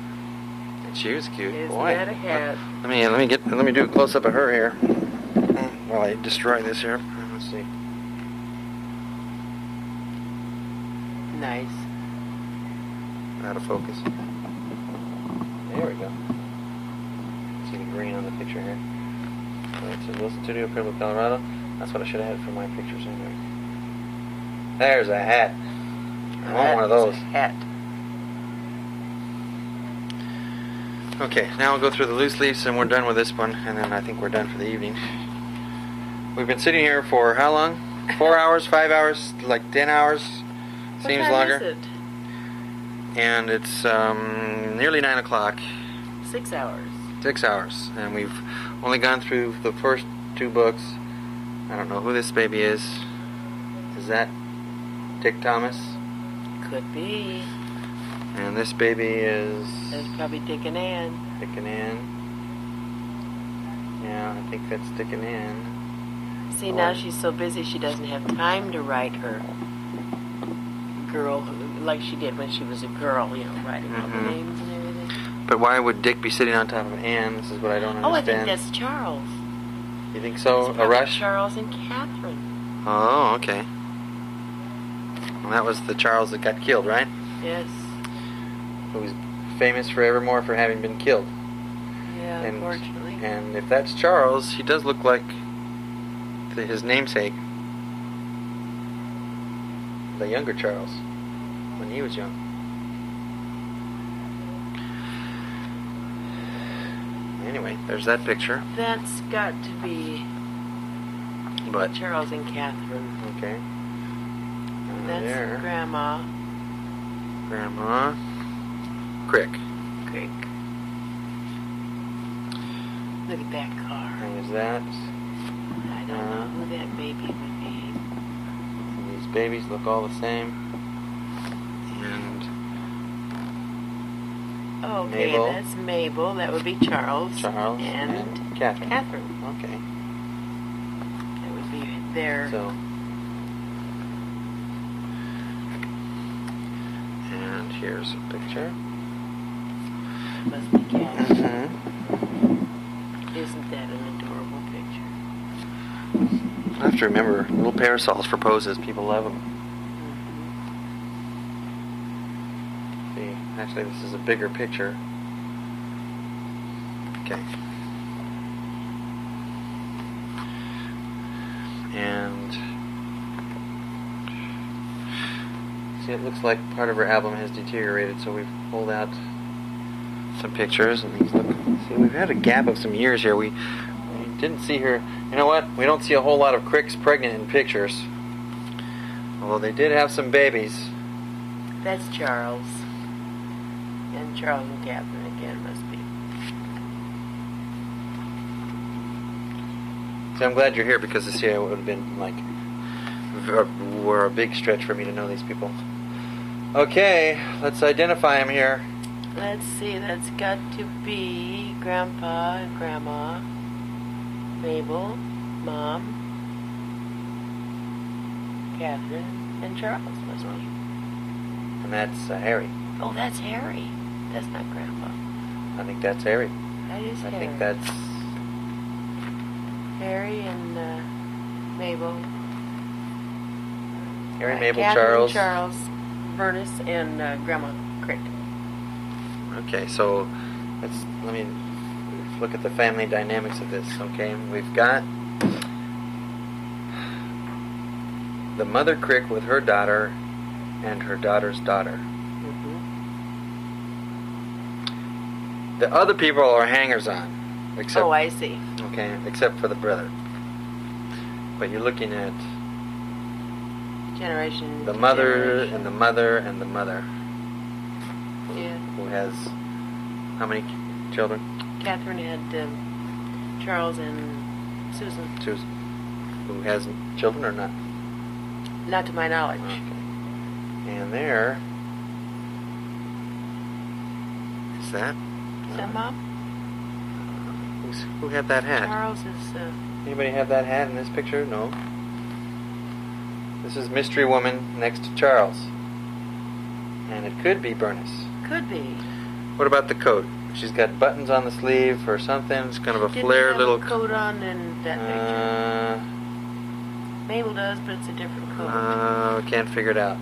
And she was cute. Isn't Boy. that a hat? Let me do a close up of her here while I destroy this here. Let's see. Nice. Out of focus. There we go. See the green on the picture here. It says Wilson Studio, Pueblo, Colorado. That's what I should have had for my pictures anyway. There's a hat. I want one of those. Hat. Okay, now we'll go through the loose leaves and we're done with this one, and then I think we're done for the evening. We've been sitting here for how long? 4 hours, 5 hours, like 10 hours? Seems longer. What time is it? And it's nearly 9 o'clock. 6 hours. 6 hours. And we've only gone through the first 2 books. I don't know who this baby is. Is that Dick Thomas? Could be. And this baby is... That's probably Dick and Ann. Dick and Ann. Yeah, I think that's Dick and Ann. See, now she's so busy she doesn't have time to write her girl like she did when she was a girl, you know, writing all the names and everything. But why would Dick be sitting on top of Ann? This is what I don't understand. Oh, I think that's Charles. You think so? It's A rush? Charles and Catherine. Oh, okay. Well, that was the Charles that got killed, right? Yes. Who's famous forevermore for having been killed. Yeah, unfortunately. And if that's Charles, he does look like his namesake, the younger Charles, when he was young. Anyway, there's that picture. That's got to be But Charles and Catherine. okay. That's there. Grandma. Grandma. Crick. Crick. Look at that car. And is that? I don't know who that baby would be. These babies look all the same. And Okay, Mabel. that's Mabel. That would be Charles. Charles And Catherine. Catherine. Okay. That would be there. So. And here's a picture. Must be Catherine. Mm-hmm. Isn't that an adorable picture? I have to remember little parasols for poses. People love them. See, actually, this is a bigger picture. Okay. And see, it looks like part of our album has deteriorated, so we've pulled out some pictures, and these look. See, we've had a gap of some years here. We didn't see her. You know what? We don't see a whole lot of Cricks pregnant in pictures. Although they did have some babies. That's Charles. And Charles and Catherine again must be. See, I'm glad you're here because this year would have been like were a big stretch for me to know these people. Okay, let's identify them here. Let's see, that's got to be Grandpa and Grandma, Mabel, Mom, Catherine, and Charles must be. And that's Harry. Oh, that's Harry. That's not Grandpa. I think that's Harry. That is Harry. I think that's Harry and Mabel. Harry, Mabel, Catherine, Charles. Bernice, and Grandma Crick. Okay, so let me look at the family dynamics of this. Okay, we've got the mother Crick with her daughter and her daughter's daughter. Mm-hmm. The other people are hangers-on, except Oh, I see. okay, except for the brother. But you're looking at Generation. the mother generation. and the mother and the mother. Yeah. Who has how many children? Catherine had Charles and Susan. Susan. Who has children or not? Not to my knowledge. Okay. And there is that. Is that Mom? Who had that hat? Charles is. Anybody have that hat in this picture? No. This is Mystery Woman next to Charles. And it could be Bernice. Could be. What about the coat? She's got buttons on the sleeve or something. It's kind of a Didn't flare have little a coat on in that picture. Mabel does, but it's a different coat. Can't figure it out.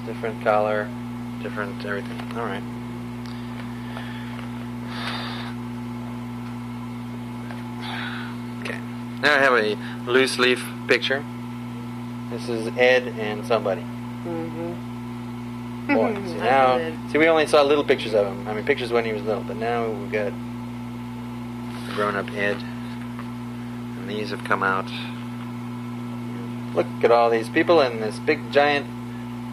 Different collar, different everything. All right. Okay. Now I have a loose leaf picture. This is Ed and somebody. Mm-hmm. Boy, see, we only saw little pictures of him. I mean, pictures when he was little, but now we've got grown-up Ed, and these have come out. Look at all these people in this big giant,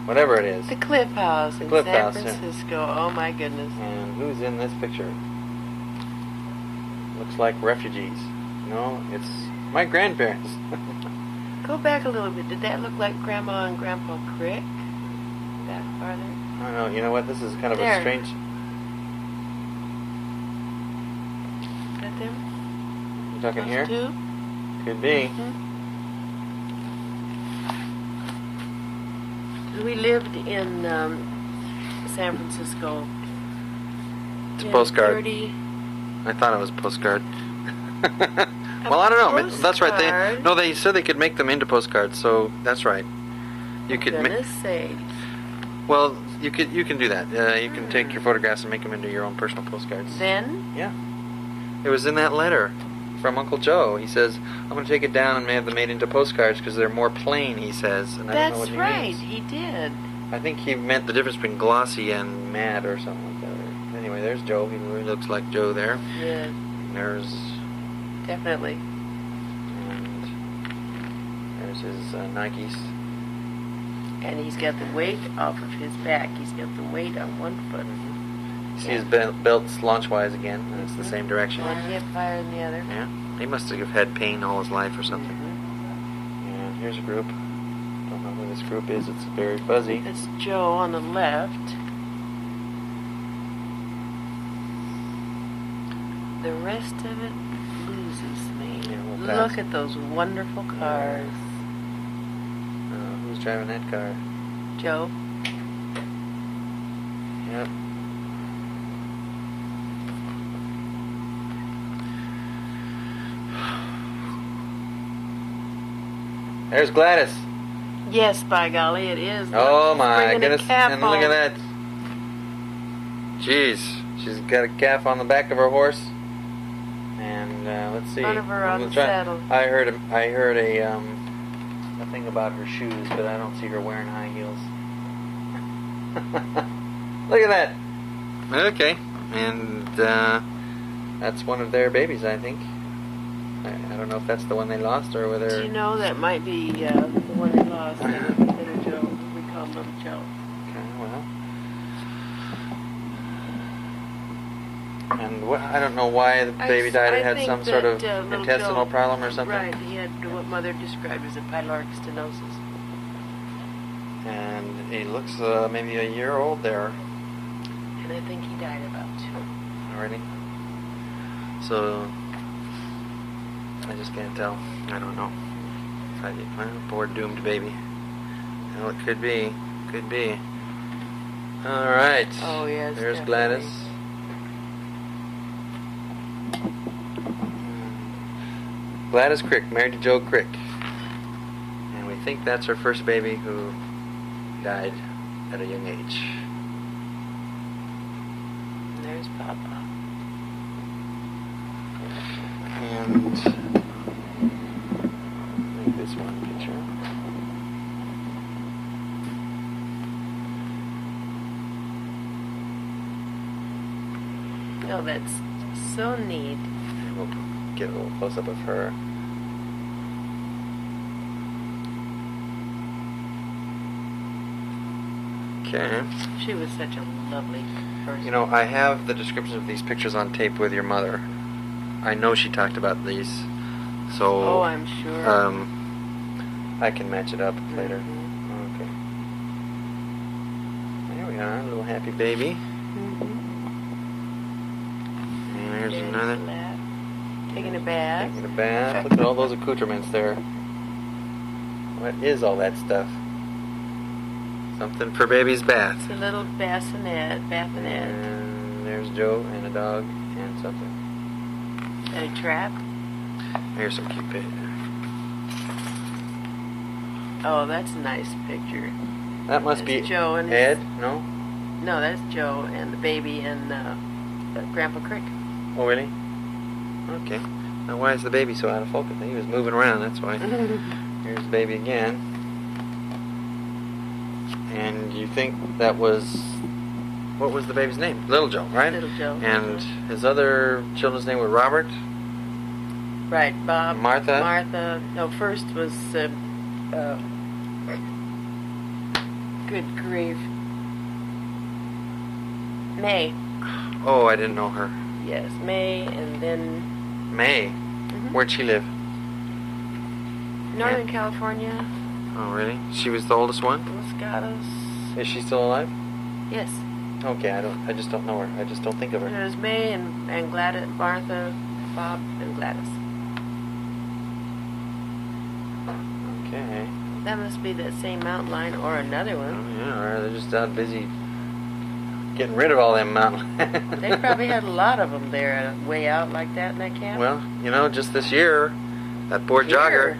whatever it is. The Cliff House in Cliff San House, yeah. Francisco. Oh my goodness. And who's in this picture? Looks like refugees. No, it's my grandparents. Go back a little bit. Did that look like Grandma and Grandpa Crick? Back farther? I don't know. You know what? This is kind of There. a strange. Is that them? You talking Those here? two? Could be. We lived in San Francisco. It's a postcard. 30. I thought it was a postcard. Well, I don't know. That's right. They said they could make them into postcards. So that's right. You could. Goodness sakes. Well, you can do that. You can take your photographs and make them into your own personal postcards. Then? Yeah. It was in that letter from Uncle Joe. He says, I'm going to take it down and have them made into postcards because they're more plain, he says. And I don't know what That's right. means. He did. I think he meant the difference between glossy and matte or something like that. Anyway, there's Joe. He really looks like Joe there. Yeah. And there's... Definitely. And there's his Nikes. And he's got the weight off of his back. He's got the weight on one foot. You see his belt's launchwise again, and it's the same direction. One hip higher than the other. Yeah, he must have had pain all his life or something. And here's a group. Don't know who this group is. It's very fuzzy. That's Joe on the left. The rest of it loses me. Yeah, we'll pass. Look at those wonderful cars. Who's driving that car? Joe. Yep. There's Gladys. Yes, by golly, it is. Oh Look, he's my bringing a goodness! calf And look at home. that. Jeez, she's got a calf on the back of her horse. And let's see. Front of her I'm on gonna the try- saddle. I heard a thing about her shoes, but I don't see her wearing high heels. Look at that. Okay, and that's one of their babies, I think. I don't know if that's the one they lost or whether. Do you know that might be the one they lost? Little Joe. We call him Little Joe. Okay, well. And I don't know why the baby died. It had some sort of intestinal problem or something. Right, he had what Mother described as a pyloric stenosis. And he looks maybe a year old there. And I think he died about 2. Already? So, I just can't tell. I don't know. Well, poor doomed baby. Well, it could be. Could be. Alright. Oh, yes. There's definitely. Gladys. Gladys Crick, married to Joe Crick. And we think that's her first baby who died at a young age. And there's Papa. And make this one picture. Oh, that's so neat. And we'll get a little close up of her. Okay. She was such a lovely person. You know, I have the description of these pictures on tape with your mother. I know she talked about these, so Oh, I'm sure. I can match it up later. Mhm. Okay. There we are, a little happy baby. Mhm. And there's Daddy's another. lap. Taking a bath. Taking a bath. Look at all those accoutrements there. What is all that stuff? Something for baby's bath. It's a little bassinet. And there's Joe and a dog and something. And a trap. Here's some cute pictures. Oh, that's a nice picture. That must be That's Joe and Ed, no? No, that's Joe and the baby and Grandpa Crick. Oh, really? Okay. Now, why is the baby so out of focus? He was moving around, that's why. Here's the baby again. And you think that was... What was the baby's name? Little Joe, right? Little Joe. And his other children's name were Robert? Right, Bob. Martha? Martha. No, first was... good grief. May. Oh, I didn't know her. Yes, May, and then... May? Mhm. Where'd she live? Northern California. Oh, really? She was the oldest one? Los Gatos. Is she still alive? Yes. Okay, I just don't know her. I just don't think of her. There's May and Gladys, Martha, Bob, and Gladys. Okay. That must be that same mountain line or another Oh, one. yeah, or they're just out busy getting rid of all them mountains. They probably had a lot of them there, way out like that in that camp. Well, you know, just this year, that poor jogger,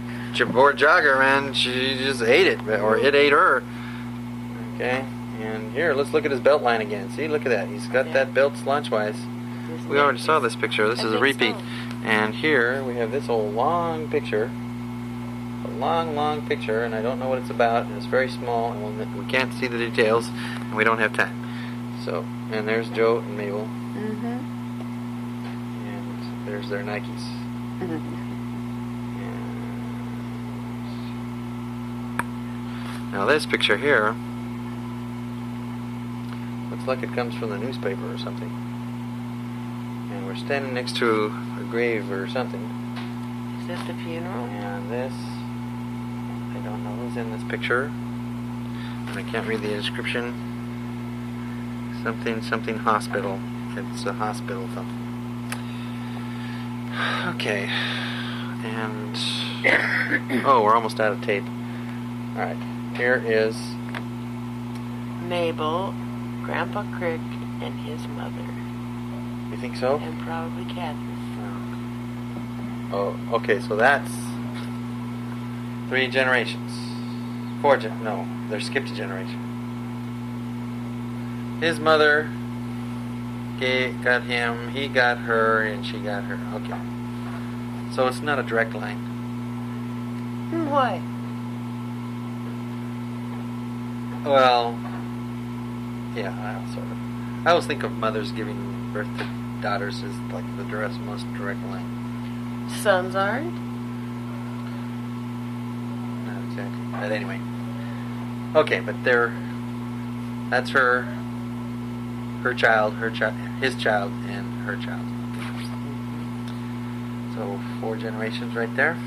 man, she just ate it, or it ate her. Okay, and here, let's look at his belt line again. See, look at that. He's got that belt slunch-wise. Isn't We it? already saw this picture. This I is a think repeat. so. And here we have this old long picture. A long picture, and I don't know what it's about, and it's very small, and we can't see the details, and we don't have time. So, and there's Joe and Mabel, Mm-hmm. and there's their Nikes. And now this picture here looks like it comes from the newspaper or something. And we're standing next to a grave or something. Is that the funeral? And this, I don't know who's in this picture. And I can't read the description. Something hospital. It's a hospital something. Okay. And oh, we're almost out of tape. Alright. Here is Mabel, Grandpa Crick, and his mother. you think so? And probably Catherine. Oh, okay, so that's 3 generations. 4 no, they're skipped a generation. His mother got him, he got her, and she got her. Okay. So it's not a direct line. Why? Well, yeah, I always think of mothers giving birth to daughters as like the most direct line. Sons aren't? Not exactly. But anyway. Okay, but that's her child, his child, and her child. So 4 generations right there.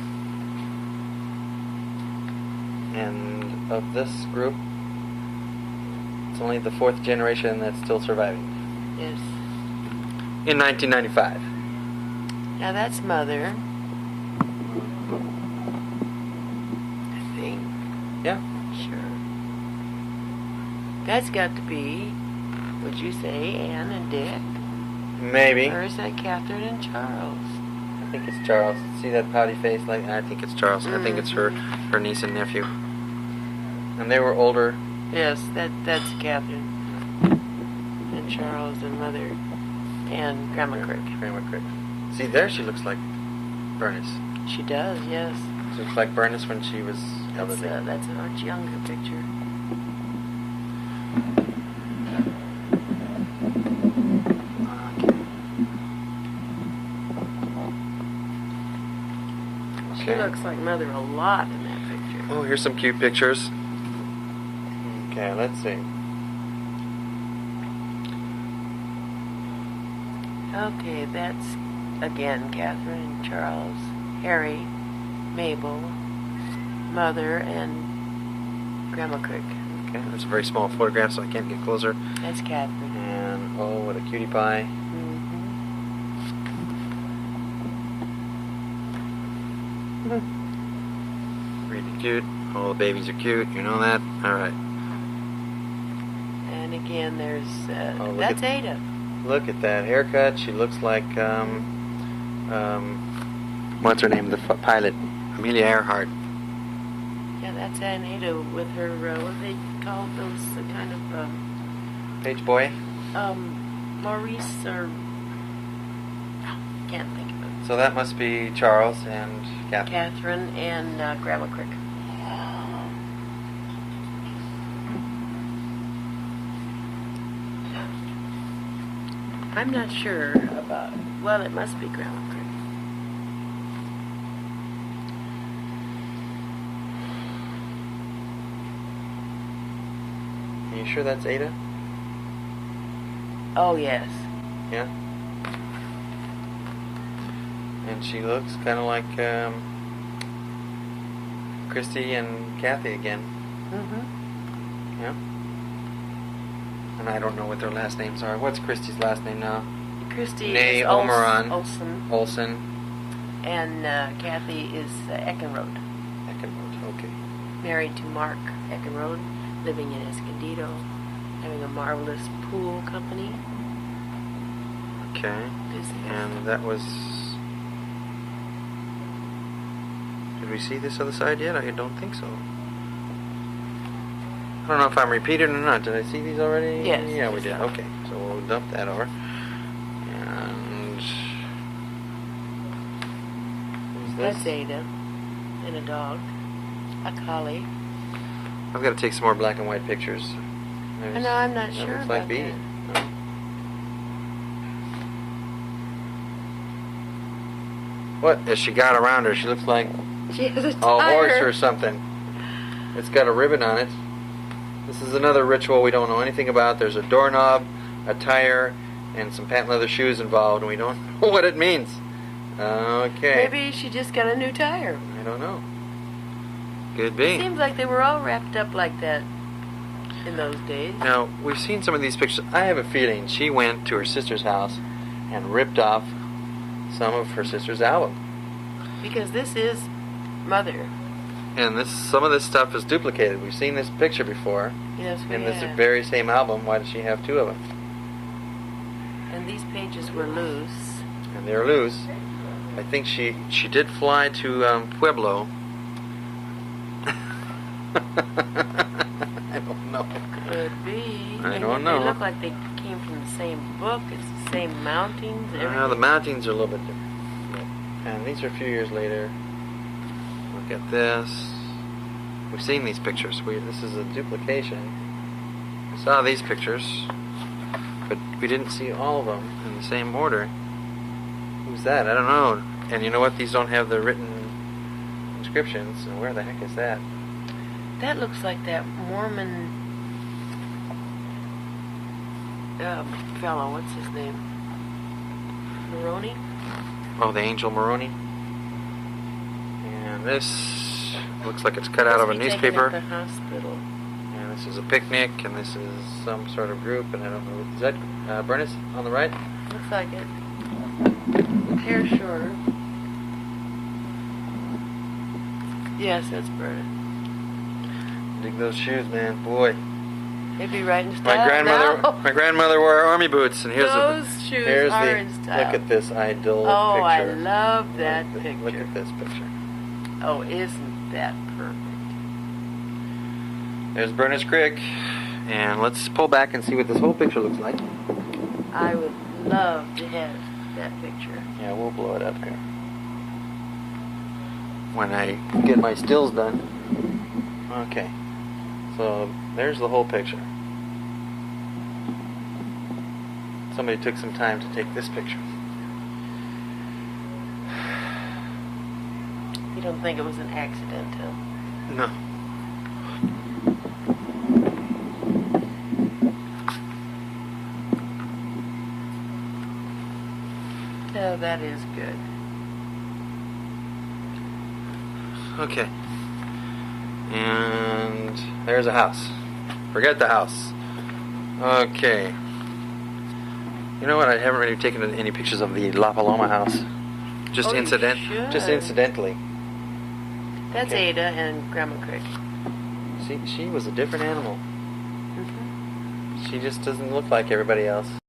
And of this group, it's only the 4th generation that's still surviving. Yes. In 1995. Now that's Mother. I think. Yeah. Sure. That's got to be, would you say, Anne and Dick? Maybe. Or is that Catherine and Charles? I think it's Charles. See that pouty face? Like, I think it's Charles. I think it's her niece and nephew. And they were older. Yes, that's Catherine. And Charles and Mother. And Grandma Crick. Grandma Crick. See, there she looks like Bernice. She does, yes. She looks like Bernice when she was elderly. That's a much younger picture. She looks like Mother a lot in that picture. Oh, here's some cute pictures. Okay, let's see. Okay, that's again Catherine and Charles, Harry, Mabel, Mother, and Grandma Crick. Okay, there's a very small photograph, so I can't get closer. That's Catherine. And oh, what a cutie pie. Really cute. All the babies are cute. You know that? All right. And again, there's Oh, that's Ada. Look at that haircut. She looks like what's her name? The pilot, Amelia Earhart. Yeah, that's Aunt Ada with her what do they call those kind of Page boy. Maurice or can't think of it. So that must be Charles and Catherine. Catherine and Grandma Crick. I'm not sure about. Well, it must be Grandma Crick. Are you sure that's Ada? Oh yes. Yeah. And she looks kind of like Christy and Kathy again. Yeah. And I don't know what their last names are. What's Christy's last name now? Christy Nay is Omeron. Olson. Olson. And Kathy is Eckenrode. Eckenrode, okay. Married to Mark Eckenrode, living in Escondido, having a marvelous pool company. Okay. And that was... Did we see this other side yet? I don't think so. I don't know if I'm repeating or not. Did I see these already? Yes. Yeah, we did. Okay. So we'll dump that over. And... who's this? That's Ada. And a dog. A collie. I've got to take some more black and white pictures. I know, I'm not sure looks about like Bee. that. What has she got around her? She looks like She has a a tire. horse or something. It's got a ribbon on it. This is another ritual we don't know anything about. There's a doorknob, a tire, and some patent leather shoes involved, and we don't know what it means. Okay. Maybe she just got a new tire. I don't know. Could be. Seems like they were all wrapped up like that in those days. Now, we've seen some of these pictures. I have a feeling she went to her sister's house and ripped off some of her sister's album. Because this is Mother. And some of this stuff is duplicated. We've seen this picture before. Yes, we In this have. very same album. Why does she have 2 of them? And these pages were loose. And they're loose. I think she did fly to Pueblo. I don't know. Could be. I don't know. They look like they came from the same book. It's the same mountings. Everything. The mountings are a little bit different. And these are a few years later. Look at this. We've seen these pictures. This is a duplication. We saw these pictures, but we didn't see all of them in the same order. Who's that? I don't know. And you know what? These don't have the written inscriptions. So where the heck is that? That looks like that Mormon fellow. What's his name? Maroney. Oh, the Angel Maroney. And this looks like it's cut out of a newspaper. At the hospital. And this is a picnic, and this is some sort of group, and I don't know. Is that Bernice on the right? Looks like it. Hair shorter. Yes, that's Bernice. Dig those shoes, man. Boy. They'd be right in style My grandmother wore army boots, and Those shoes are in style. Look at this idyllic Oh, picture. I love that picture. Look at this picture. Oh, isn't that perfect? There's Bernice Creek, and let's pull back and see what this whole picture looks like. I would love to have that picture. Yeah, we'll blow it up here when I get my stills done. Okay, so there's the whole picture. Somebody took some time to take this picture. You don't think it was an accident, huh? No. No, that is good. Okay. And there's a house. Forget the house. Okay. You know what? I haven't really taken any pictures of the La Paloma house. Just Oh, you just should. incidentally. That's Okay. Ada and Grandma Crick. See, she was a different animal. Mm-hmm. She just doesn't look like everybody else.